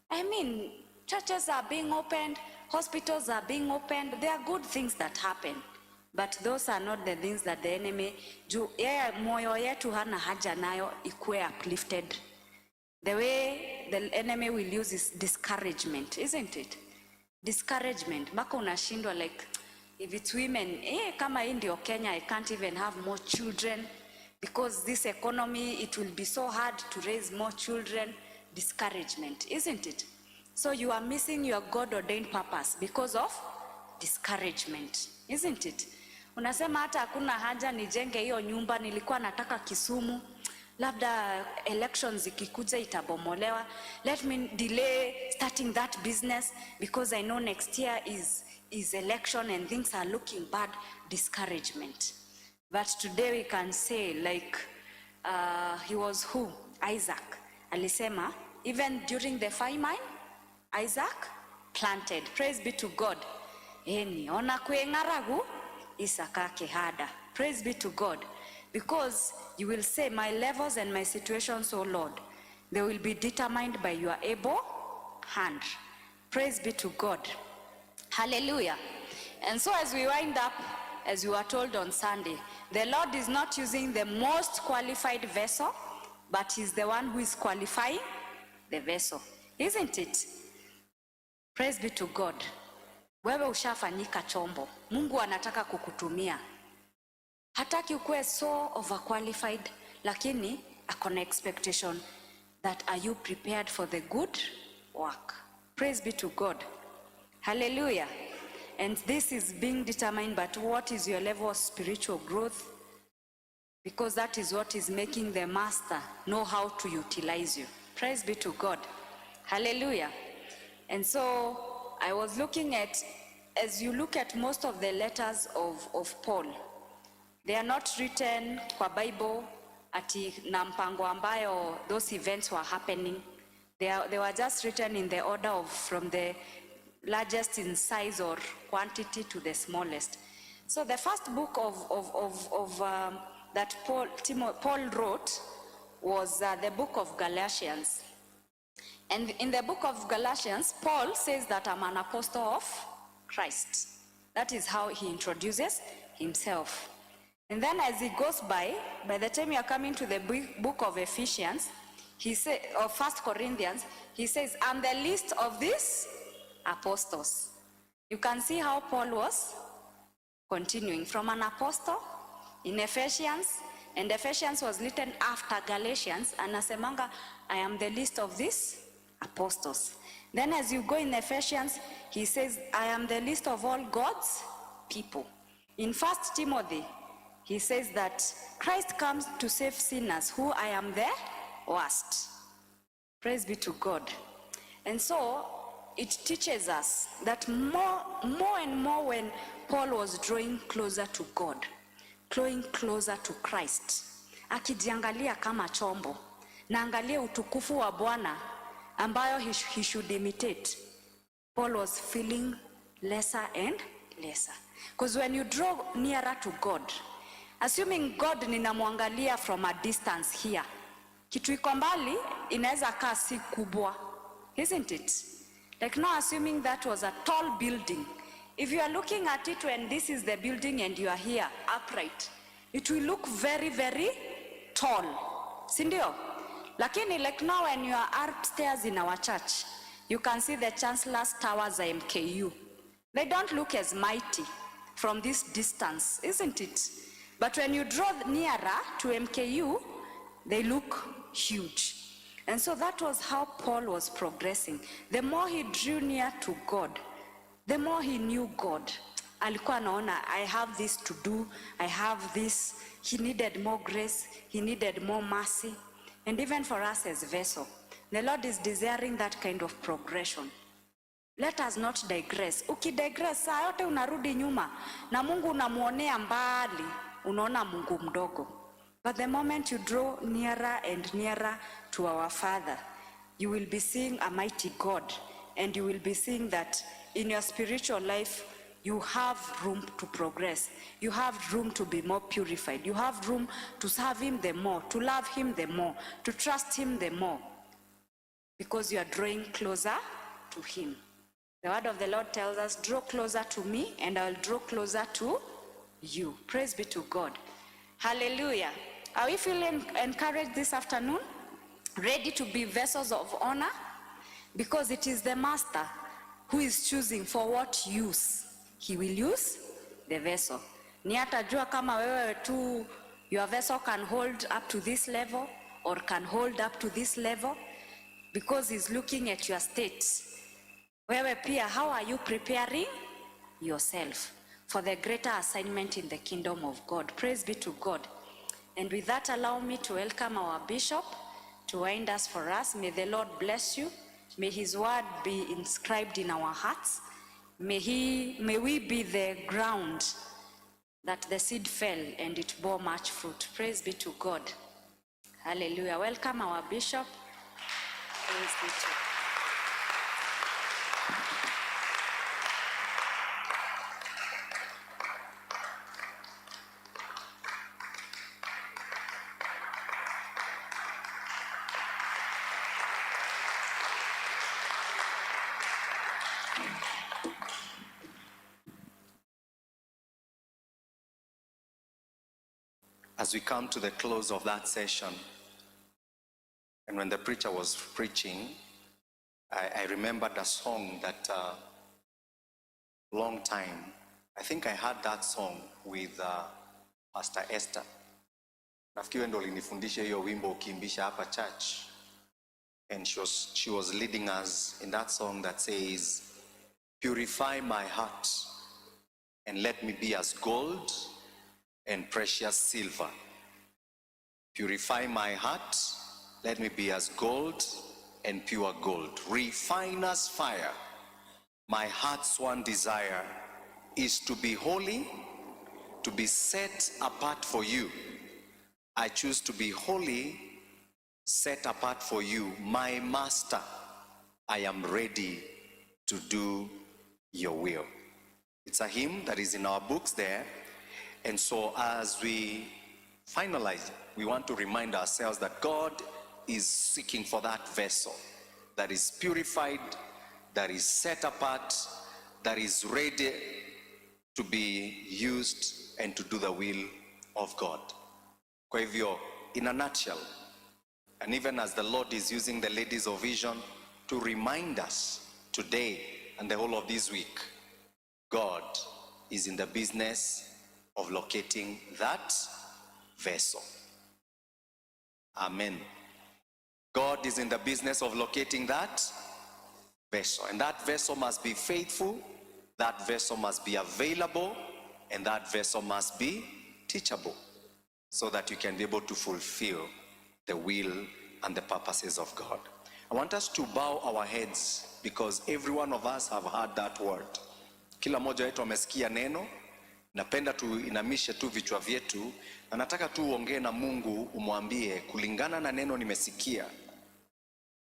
A: I mean, churches are being opened, hospitals are being opened. There are good things that happen. But those are not the things that the enemy, moyo yetu hana haja nayo ikue uplifted. The way the enemy will use is discouragement, isn't it? Discouragement. Baka unashindwa like, if it's women, kama hii ndio Kenya, I can't even have more children because this economy, it will be so hard to raise more children. Discouragement, isn't it? So you are missing your God-ordained purpose because of discouragement, isn't it? Unasema hata hakuna haja nijenge hiyo nyumba, nilikuwa nataka Kisumu, labda elections ikikuja itabomolewa. Let me delay starting that business because I know next year is election and things are looking bad. Discouragement. But today we can say like he was who? Isaac. Alisema even during the famine, Isaac planted. Praise be to God. Ona kuengaragu Isaka kehada. Praise be to God. Because you will say, my levels and my situations, O Lord, they will be determined by your able hand. Praise be to God. Hallelujah. And so as we wind up, as you were told on Sunday, the Lord is not using the most qualified vessel, but he's the one who is qualifying the vessel. Isn't it? Praise be to God. Wewe ushafanyika chombo. Mungu anataka kukutumia. Hataki ukue so overqualified, lakini akona expectation that are you prepared for the good work. Praise be to God. Hallelujah. And this is being determined by what is your level of spiritual growth, because that is what is making the master know how to utilize you. Praise be to God. Hallelujah. And so I was looking at, as you look at most of the letters of Paul, they are not written kwa Bible ati na mpango ambayo those events were happening. They were just written in the order of from the largest in size or quantity to the smallest. So the first book that Paul wrote was the book of Galatians. And in the book of Galatians, Paul says that I'm an apostle of Christ. That is how he introduces himself. And then as he goes by the time you are coming to the book of Ephesians, he says, or 1 Corinthians, he says, I'm the least of these apostles. You can see how Paul was continuing from an apostle in Ephesians, and Ephesians was written after Galatians, and asemanga, I am the least of these apostles. Then as you go in Ephesians, he says, I am the least of all God's people. In 1 Timothy, he says that Christ comes to save sinners, who I am the worst. Praise be to God. And so it teaches us that more and more when Paul was drawing closer to God, drawing closer to Christ, akijiangalia kama chombo, na angalia utukufu wa Bwana ambayo he should imitate, Paul was feeling lesser and lesser. Because when you draw nearer to God, assuming God ninamwangalia from a distance here, kitu iko mbali inaweza kaa si kubwa, isn't it? Like now, assuming that was a tall building, if you are looking at it when this is the building and you are here upright, it will look very, very tall, sindio? Lakini like now when you are upstairs in our church, you can see the Chancellor's Towers at MKU. They don't look as mighty from this distance, isn't it? But when you draw nearer to MKU, they look huge. And so that was how Paul was progressing. The more he drew near to God, the more he knew God. Alikuwa anaona, I have this to do, I have this. He needed more grace, he needed more mercy. And even for us as vessel, the Lord is desiring that kind of progression. Let us not digress. Ukidigress, saa yote unarudi nyuma, na Mungu unamuonea mbali, unaona Mungu mdogo. But the moment you draw nearer and nearer to our Father, you will be seeing a mighty God, and you will be seeing that in your spiritual life, you have room to progress. You have room to be more purified. You have room to serve him the more, to love him the more, to trust him the more, because you are drawing closer to him. The word of the Lord tells us, draw closer to me and I will draw closer to you. Praise be to God. Hallelujah. Are we feeling encouraged this afternoon? Ready to be vessels of honor? Because it is the Master who is choosing for what use he will use the vessel. Ni atajua kama wewe tu, your vessel can hold up to this level or can hold up to this level, because he's looking at your state. Wewe pia, how are you preparing yourself for the greater assignment in the kingdom of God? Praise be to God. And with that, allow me to welcome our bishop to wind us for us. May the Lord bless you. May his word be inscribed in our hearts. May we be the ground that the seed fell and it bore much fruit. Praise be to God. Hallelujah. Welcome our bishop. Praise be to God.
B: As we come to the close of that session, and when the preacher was preaching, I remembered a song that long time, I think I heard that song with Pastor Esther. Nafikiri ndo alinifundisha hiyo wimbo ukiimbisha hapa church. And she was leading us in that song that says, purify my heart and let me be as gold and precious silver. Purify my heart, let me be as gold and pure gold. Refiner's fire, my heart's one desire is to be holy, to be set apart for you. I choose to be holy, set apart for you. My Master, I am ready to do your will. It's a hymn that is in our books there. And so as we finalize, we want to remind ourselves that God is seeking for that vessel that is purified, that is set apart, that is ready to be used and to do the will of God. Kwa hivyo, in a nutshell, and even as the Lord is using the ladies of vision to remind us today and the whole of this week, God is in the business of locating that vessel. Amen. God is in the business of locating that vessel. And that vessel must be faithful, that vessel must be available, and that vessel must be teachable, so that you can be able to fulfill the will and the purposes of God. I want us to bow our heads because every one of us have heard that word. Kila moja wetu amesikia neno. Napenda tuinamishe tu vichwa vyetu na nataka tu uongee na Mungu, umwambie kulingana na neno nimesikia,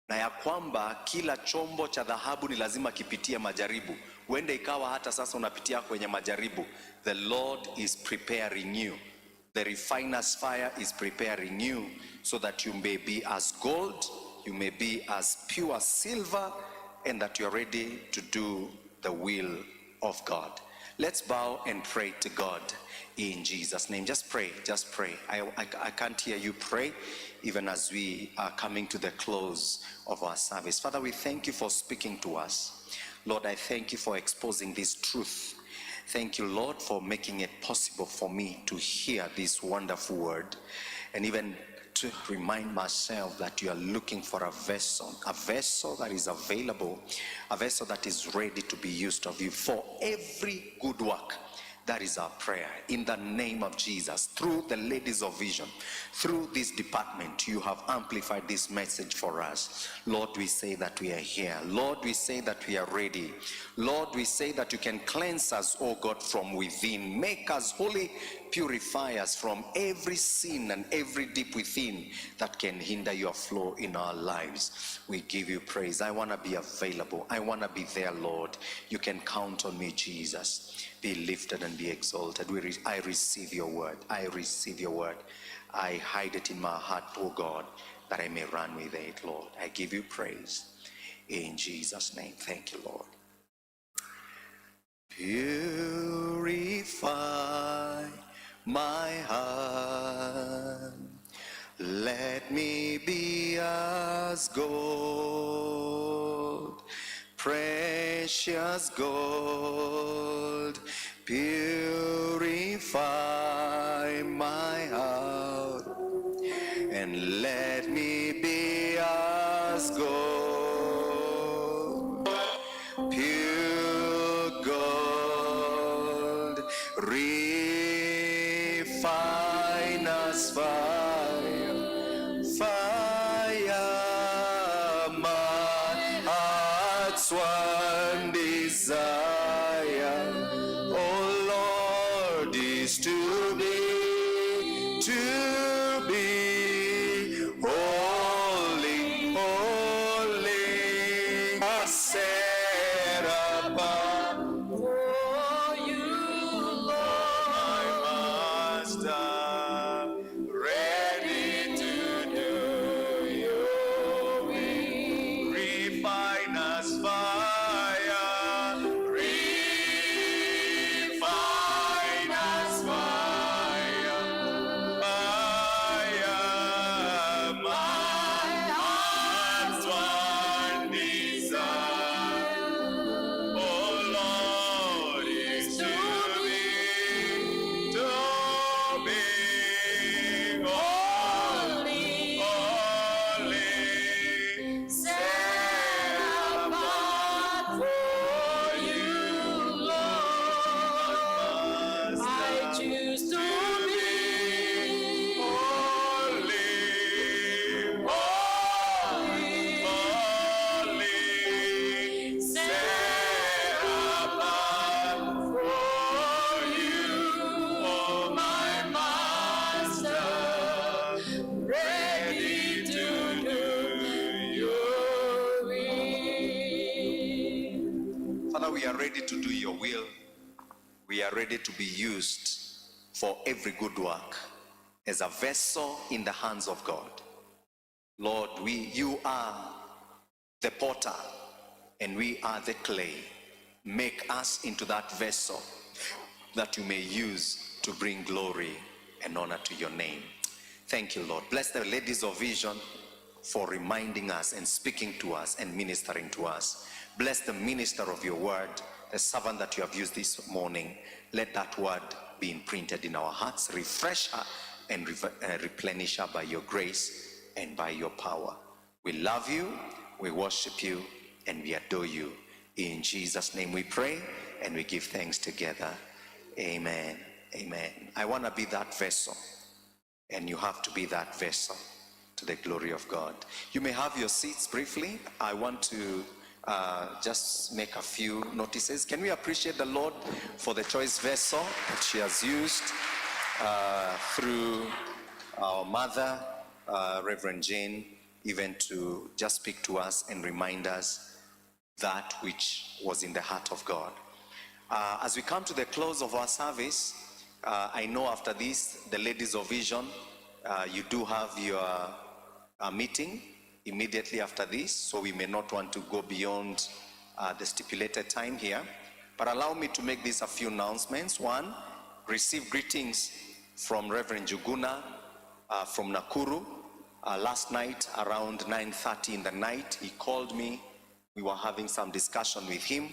B: na ya kwamba kila chombo cha dhahabu ni lazima kipitie majaribu. Uende ikawa hata sasa unapitia kwenye majaribu. The Lord is preparing you. The refiner's fire is preparing you so that you may be as gold, you may be as pure silver, and that you are ready to do the will of God. Let's bow and pray to God in Jesus' name. Just pray, just pray. I can't hear you pray even as we are coming to the close of our service. Father, we thank you for speaking to us. Lord, I thank you for exposing this truth. Thank you, Lord, for making it possible for me to hear this wonderful word and even to remind myself that you are looking for a vessel that is available, a vessel that is ready to be used of you for every good work. That is our prayer. In the name of Jesus, through the Ladies of Vision, through this department, you have amplified this message for us. Lord, we say that we are here. Lord, we say that we are ready. Lord, we say that you can cleanse us, oh God, from within. Make us holy, purify us from every sin and every deep within that can hinder your flow in our lives. We give you praise. I want to be available. I want to be there, Lord. You can count on me, Jesus. Be lifted and be exalted. I receive your word. I receive your word. I hide it in my heart, oh God, that I may run with it, Lord. I give you praise. In Jesus' name. Thank you, Lord. Purify my heart. Let me be as gold, precious gold. Purify my heart and let me be as gold, pure gold. Refine us, fire, fire, my heart's one desire, oh Lord, is to be holy, holy, set apart for you, Lord, my Master, ready to do your will. Refine us, fire, refine us, fire, fire, my heart's one desire, oh Lord, is to be holy, holy, set apart for you, Lord. I choose to be holy, holy, set apart for you, oh my Master, ready to do your will. Father, we are ready to do your will. We are ready to be used for every good work as a vessel in the hands of God. Lord, you are the potter and we are the clay. Make us into that vessel that you may use to bring glory and honor to your name. Thank you, Lord. Bless the Ladies of Vision for reminding us and speaking to us and ministering to us. Bless the minister of your word, the servant that you have used this morning. Let that word be imprinted in our hearts. Refresh her and replenish her by your grace and by your power. We love you, we worship you, and we adore you. In Jesus' name we pray and we give thanks together. Amen. Amen. I want to be that vessel, and you have to be that vessel to to the glory of God. You may have your seats briefly. I want to just make a few notices. Can we appreciate the Lord for the choice vessel that she has used through our mother, Reverend Jane, even to just speak to us and remind us that which was in the heart of God. As we come to the close of our service, I know after this, the Ladies of Vision, you do have your meeting immediately after this, so we may not want to go beyond the stipulated time here. But allow me to make these a few announcements. One, receive greetings from Reverend Juguna from Nakuru. Last night around 9:30 in the night, he called me. We were having some discussion with him.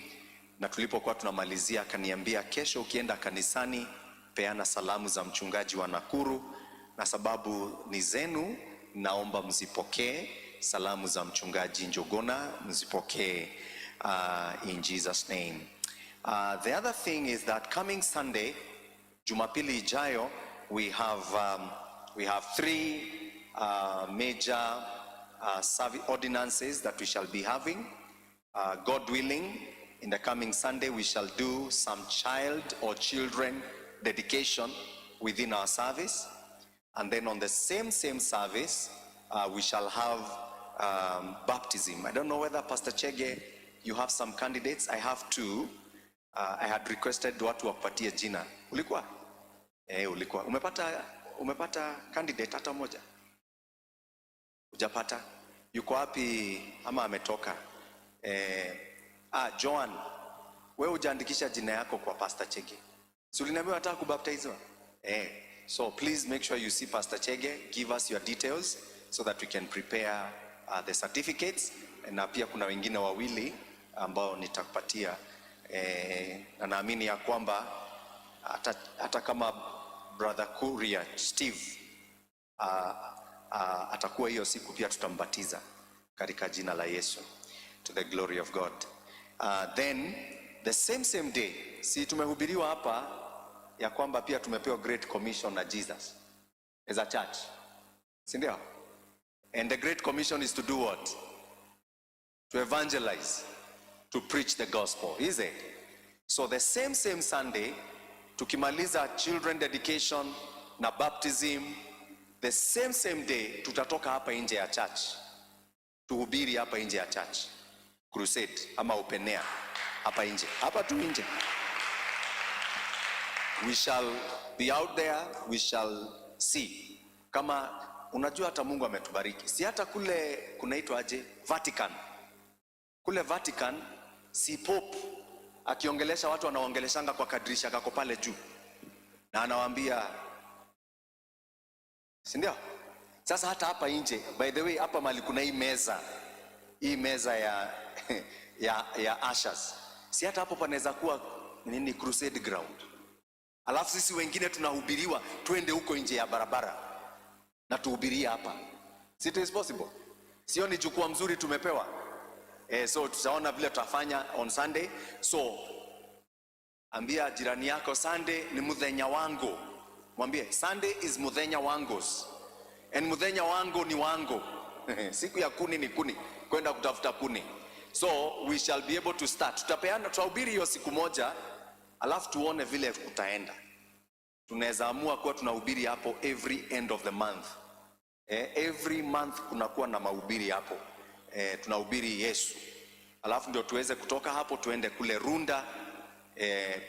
B: Na tulipokuwa tunamalizia akaniambia, kesho ukienda kanisani, peana salamu za mchungaji wa Nakuru, na sababu ni zenu, naomba mzipokee salamu za mchungaji Njogona, mzipokee in Jesus' name. The other thing is that coming Sunday, Jumapili ijayo, we have three major service ordinances that we shall be having. God willing, in the coming Sunday, we shall do some child or children dedication within our service. And then on the same service, we shall have baptism. I don't know whether Pastor Chege, you have some candidates. I have two. I had requested watu wapatie jina. Ulikuwa? Ulikuwa. Umepata candidate hata moja? Hujapata? Yuko wapi ama ametoka? Joan, wewe hujaandikisha jina yako kwa Pastor Chege. Si uliniambia unataka kubaptizwa? So please make sure you see Pastor Chege, give us your details so that we can prepare the certificates. Na pia kuna wengine wawili ambao nitakupatia, na naamini ya kwamba hata kama brother Kuria Steve atakuwa hiyo siku, pia tutambatiza katika jina la Yesu, to the glory of God. Then the same day, si tumehubiriwa hapa ya kwamba pia tumepewa great commission na Jesus as a church, si ndio? And the great commission is to do what? To evangelize, to preach the gospel, is it? So the same Sunday, tukimaliza children dedication na baptism, the same day tutatoka hapa nje ya church, tuhubiri hapa nje ya church, crusade ama open air hapa nje, hapa tu nje. We shall be out there, we shall see. Kama unajua hata Mungu ametubariki. Si hata kule kunaitwa aje? Vatican. Kule Vatican, si Pope akiongelesha watu anaongeleshanga kwa kadirisha kako pale juu. Na anawaambia, si ndio? Sasa hata hapa nje, by the way, hapa mali kuna hii meza ya ushers. Si hata hapo panaweza kuwa nini, crusade ground. Alafu sisi wengine tunahubiriwa twende huko nje ya barabara na tuhubirie hapa. It is possible. Sio ni jukwaa mzuri tumepewa. So tutaona vile tutafanya on Sunday. So ambia jirani yako, Sunday ni muthenya wangu. Mwambie Sunday is muthenya wangos. And muthenya wangu ni wangu. Siku ya kuni ni kuni, kwenda kutafuta kuni. So we shall be able to start. Tutahubiri hiyo siku moja, alafu tuone vile kutaenda. Tunaweza amua kuwa tunahubiri hapo every end of the month. Every month kunakuwa na mahubiri hapo. Tunahubiri Yesu. Alafu ndio tuweze kutoka hapo tuende kule Runda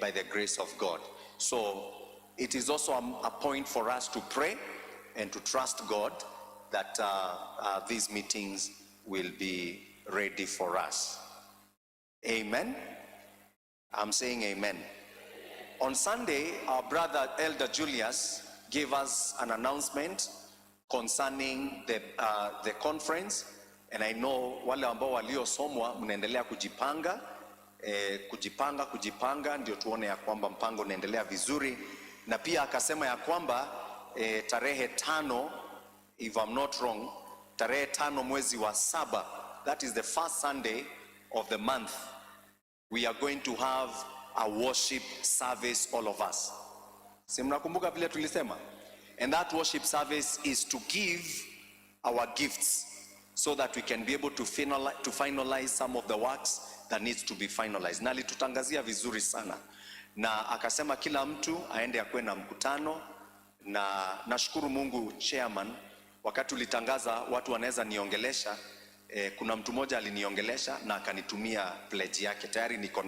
B: by the grace of God. So it is also a point for us to pray and to trust God that these meetings will be ready for us. Amen. I'm saying amen. On Sunday, our brother Elder Julius gave us an announcement concerning the conference, and I know wale ambao waliosomwa mnaendelea kujipanga ndio tuone ya kwamba mpango unaendelea vizuri. Na pia akasema ya kwamba tarehe 5, if I'm not wrong, tarehe 5 mwezi wa 7, that is the first Sunday of the month, we are going to have a worship service, all of us. Si mnakumbuka vile tulisema? And that worship service is to give our gifts, so that we can be able to finalize some of the works that needs to be finalized. Na alitutangazia vizuri sana, na akasema kila mtu aende akwe na mkutano, na nashukuru Mungu chairman, wakati ulitangaza watu wanaweza niongelesha, kuna mtu mmoja aliniongelesha na akanitumia pledge yake, tayari niko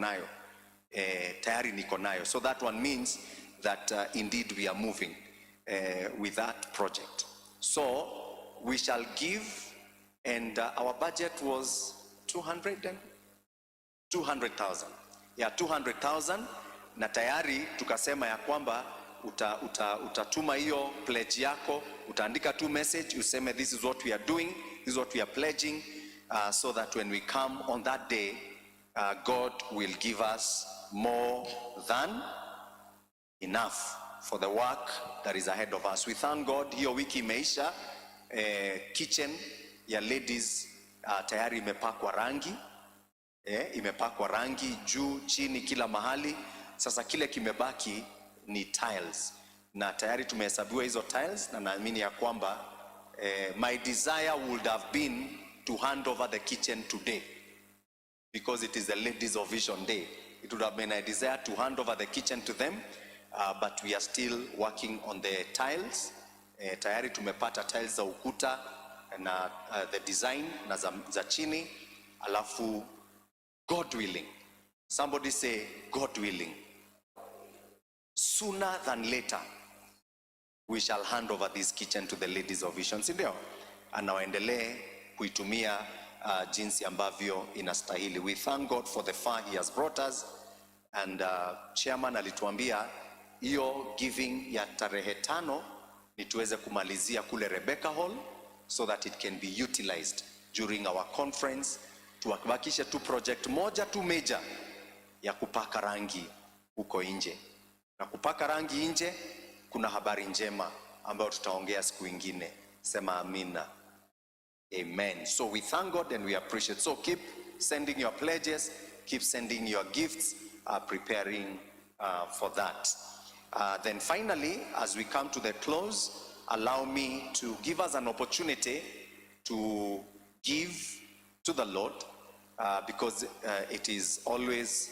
B: nayo, so that one means that indeed we are moving with that project. So we shall give, and our budget was 200,000. Yeah, 200,000, na tayari tukasema ya kwamba utatuma hiyo pledge yako, utaandika tu message useme this is what we are doing, this is what we are pledging, so that when we come on that day, God will give us more than enough for the work that is ahead of us. We thank God. Hiyo wiki imeisha, kitchen ya ladies tayari imepakwa rangi, imepakwa rangi juu chini kila mahali. Sasa kile kimebaki ni tiles, na tayari tumehesabiwa hizo tiles, na naamini ya kwamba my desire would have been to hand over the kitchen today, because it is the ladies of Vision Day. It would have been a desire to hand over the kitchen to them, but we are still working on the tiles. Tayari tumepata tiles za ukuta na the design na za chini, alafu God willing, somebody say God willing, sooner than later we shall hand over this kitchen to the ladies of Vision, si ndio? Na waendelee kuitumia jinsi ambavyo inastahili. We thank God for the far he has brought us, and chairman alituambia hiyo giving ya tarehe 5 ni tuweze kumalizia kule Rebecca Hall, so that it can be utilized during our conference. Tuwakibakishe tu project moja tu major ya kupaka rangi huko nje, na kupaka rangi nje kuna habari njema ambayo tutaongea siku ingine. Sema amina. Amen. So we thank God and we appreciate. So keep sending your pledges, keep sending your gifts, preparing for that. Then finally, as we come to the close, allow me to give us an opportunity to give to the Lord, because it is always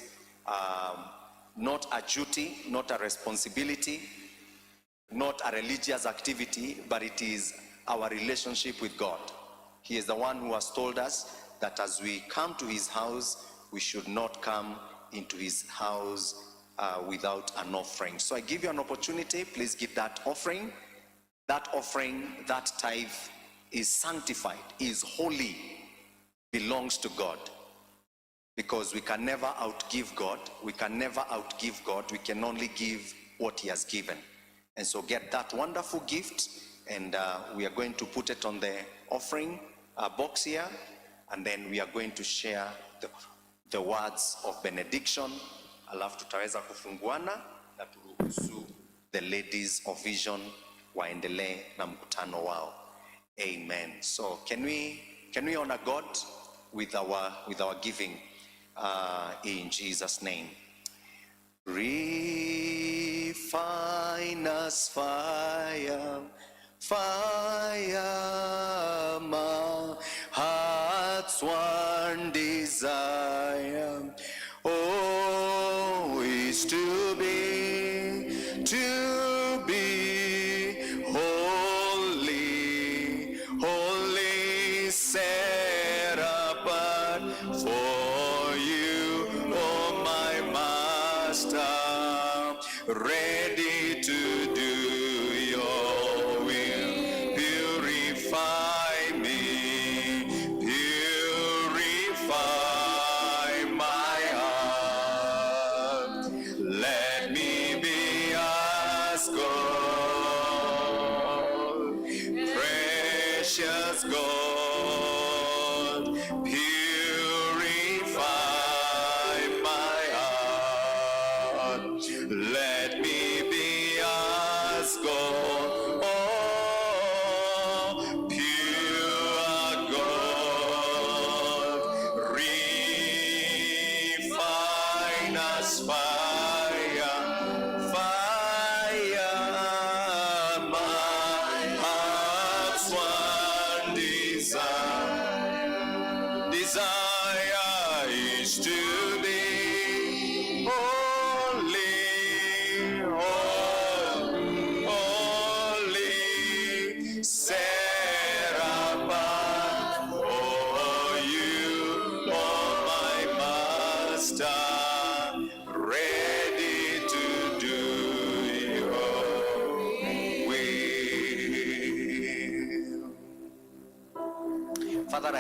B: not a duty, not a responsibility, not a religious activity, but it is our relationship with God. He is the one who has told us that as we come to his house, we should not come into his house without an offering. So I give you an opportunity. Please give that offering. That offering, that tithe is sanctified, is holy, belongs to God. Because we can never outgive God. We can never outgive God. We can only give what he has given. And so get that wonderful gift, and we are going to put it on the offering box here, and then we are going to share the words of benediction. Alafu tutaweza kufunguana na turuhusu the ladies of Vision waendelee na mkutano wao. Amen. So can we honor God with our giving in Jesus' name? Refine us, fire, my heart's one desire, oh, is to be holy, holy, set apart for you, oh my Master, ready to do your will. Purify me, purify my heart. Let me be as gold, precious gold. Purify my heart. Let me be as gold, oh, pure gold. Refine us, fire, fire, my heart's one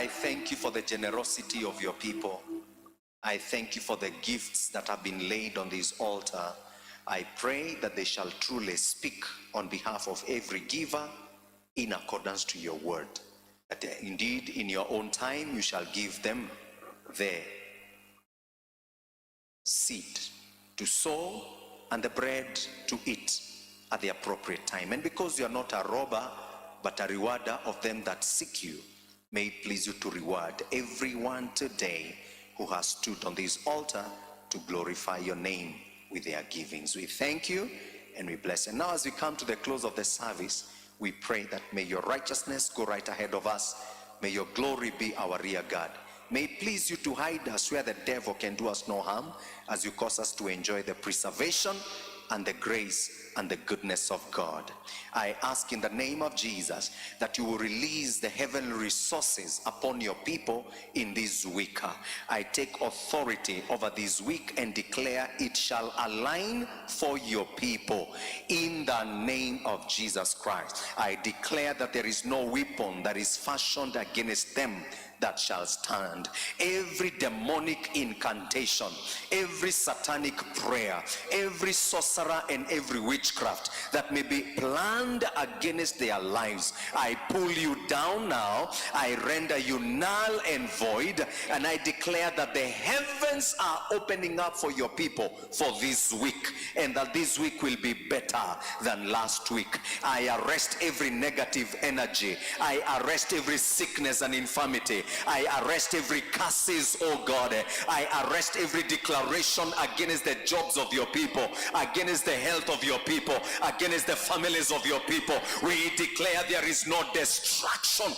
B: I thank you for the generosity of your people. I thank you for the gifts that have been laid on this altar. I pray that they shall truly speak on behalf of every giver in accordance to your word. That indeed in your own time you shall give them their seed to sow and the bread to eat at the appropriate time. And because you are not a robber, but a rewarder of them that seek you, may it please you to reward everyone today who has stood on this altar to glorify your name with their givings. We thank you and we bless. And now as we come to the close of the service, we pray that may your righteousness go right ahead of us. May your glory be our rear guard. May it please you to hide us where the devil can do us no harm, as you cause us to enjoy the preservation and the grace and the goodness of God. I ask in the name of Jesus that you will release the heavenly resources upon your people in this week. I take authority over this week and declare it shall align for your people in the name of Jesus Christ. I declare that there is no weapon that is fashioned against them that shall stand. Every demonic incantation, every satanic prayer, every sorcerer and every witchcraft that may be planned against their lives, I pull you down now. I render you null and void, and I declare that the heavens are opening up for your people for this week, and that this week will be better than last week. I arrest every negative energy. I arrest every sickness and infirmity. I arrest every curses, oh God. I arrest every declaration against the jobs of your people, against the health of your people, against the families of your people. We declare there is no destruction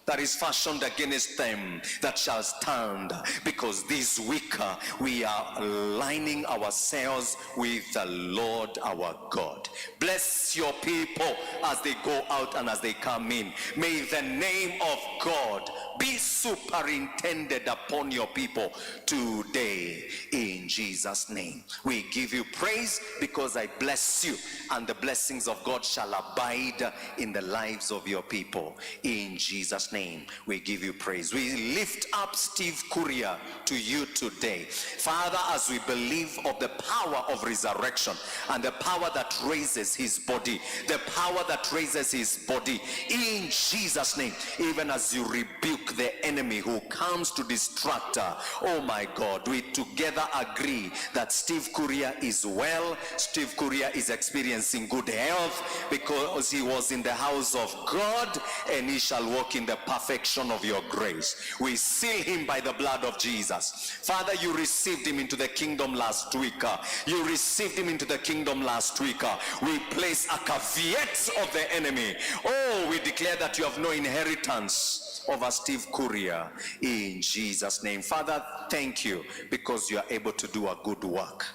B: that is fashioned against them that shall stand, because this week we are aligning ourselves with the Lord our God. Bless your people as they go out and as they come in. May the name of God be superintended upon your people today in Jesus' name. We give you praise because I bless you, and the blessings of God shall abide in the lives of your people in Jesus' name. We give you praise. We lift up Steve Kuria to you today, Father, as we believe of the power of resurrection and the power that raises his body, the power that raises his body in Jesus' name, even as you rebuke the enemy who comes to distract her. Oh my God, we together agree that Steve Kuria is well. Steve Kuria is experiencing good health because he was in the house of God, and he shall walk in the perfection of your grace. We seal him by the blood of Jesus. Father, you received him into the kingdom last week. You received him into the kingdom last week. We place a caveat of the enemy. Oh, we declare that you have no inheritance over Steve Kuria in Jesus' name. Father, thank you because you are able to do a good work.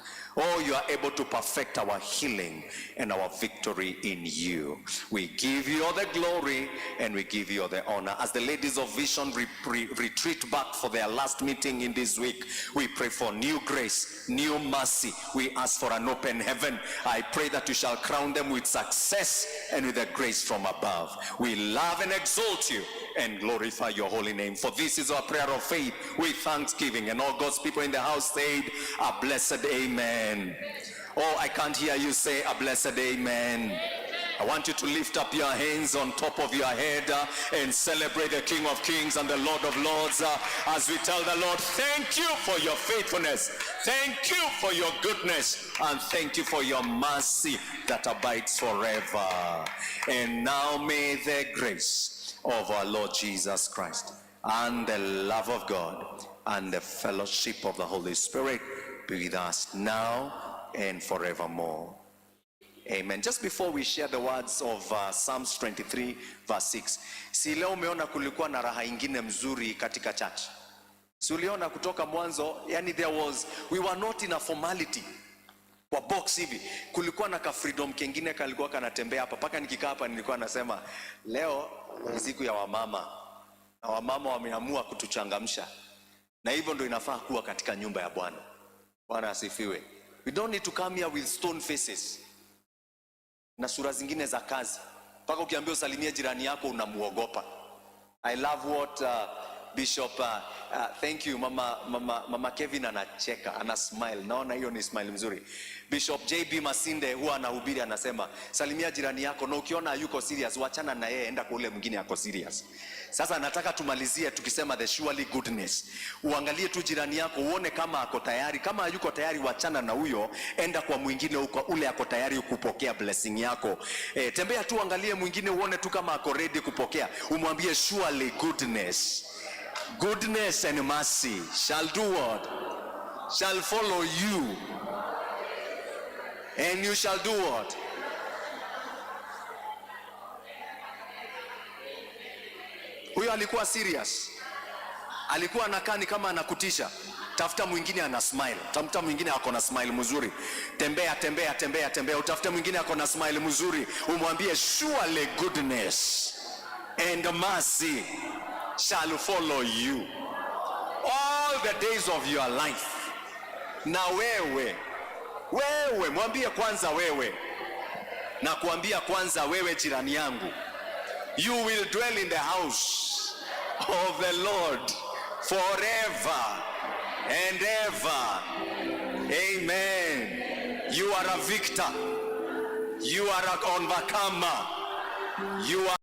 B: Oh, you are able to perfect our healing and our victory in you. We give you all the glory and we give you all the honor. As the ladies of Vision retreat back for their last meeting in this week, we pray for new grace, new mercy. We ask for an open heaven. I pray that you shall crown them with success and with a grace from above. We love and exalt you and glorify your holy name. For this is our prayer of faith with thanksgiving. And all God's people in the house said a blessed amen. Oh, I can't hear you say a blessed amen. I want you to lift up your hands on top of your head and celebrate the King of Kings and the Lord of Lords as we tell the Lord, thank you for your faithfulness, thank you for your goodness, and thank you for your mercy that abides forever. And now may the grace of our Lord Jesus Christ and the love of God and the fellowship of the Holy Spirit be with us now and forevermore. Amen. Just before we share the words of Psalms 23 verse 6. Si leo umeona kulikuwa na raha ingine mzuri katika church. Si uliona kutoka mwanzo, yani we were not in a formality. Kwa box hivi, kulikuwa na ka freedom kengine kalikuwa kanatembea hapa. Paka nikikaa hapa nilikuwa nasema, leo ni siku ya wamama. Na wamama wameamua kutuchangamsha. Na hivyo ndo inafaa kuwa katika nyumba ya Bwana. Bwana asifiwe. We don't need to come here with stone faces na sura zingine za kazi. Paka ukiambia usalimie jirani yako unamuogopa. I love what Bishop, thank you mama Kevin anacheka, ana smile. Naona hiyo ni smile mzuri. Bishop JB Masinde huwa anahubiri, anasema salimia jirani yako na ukiona yuko serious wachana na yeye, enda kwa ule mwingine ako serious. Sasa nataka tumalizie tukisema the surely goodness. Uangalie tu jirani yako uone kama ako tayari. Kama hayuko tayari wachana na huyo, enda kwa mwingine huko ule ako tayari kupokea blessing yako. Tembea tu angalie mwingine uone tu kama ako ready kupokea. Umwambie surely goodness and mercy shall do what? Shall follow you. And you shall do what? Huyo alikuwa serious. Alikuwa anakaa kama anakutisha. Tafuta mwingine ana smile. Tafuta mwingine ako na smile mzuri. Tembea. Utafuta mwingine ako na smile mzuri. Umwambie surely goodness and mercy shall follow you all the days of your life. Na wewe mwambie kwanza wewe, na kuambia kwanza wewe jirani yangu, you will dwell in the house of the Lord forever and ever. Amen. You are a victor. You are an overcomer. You are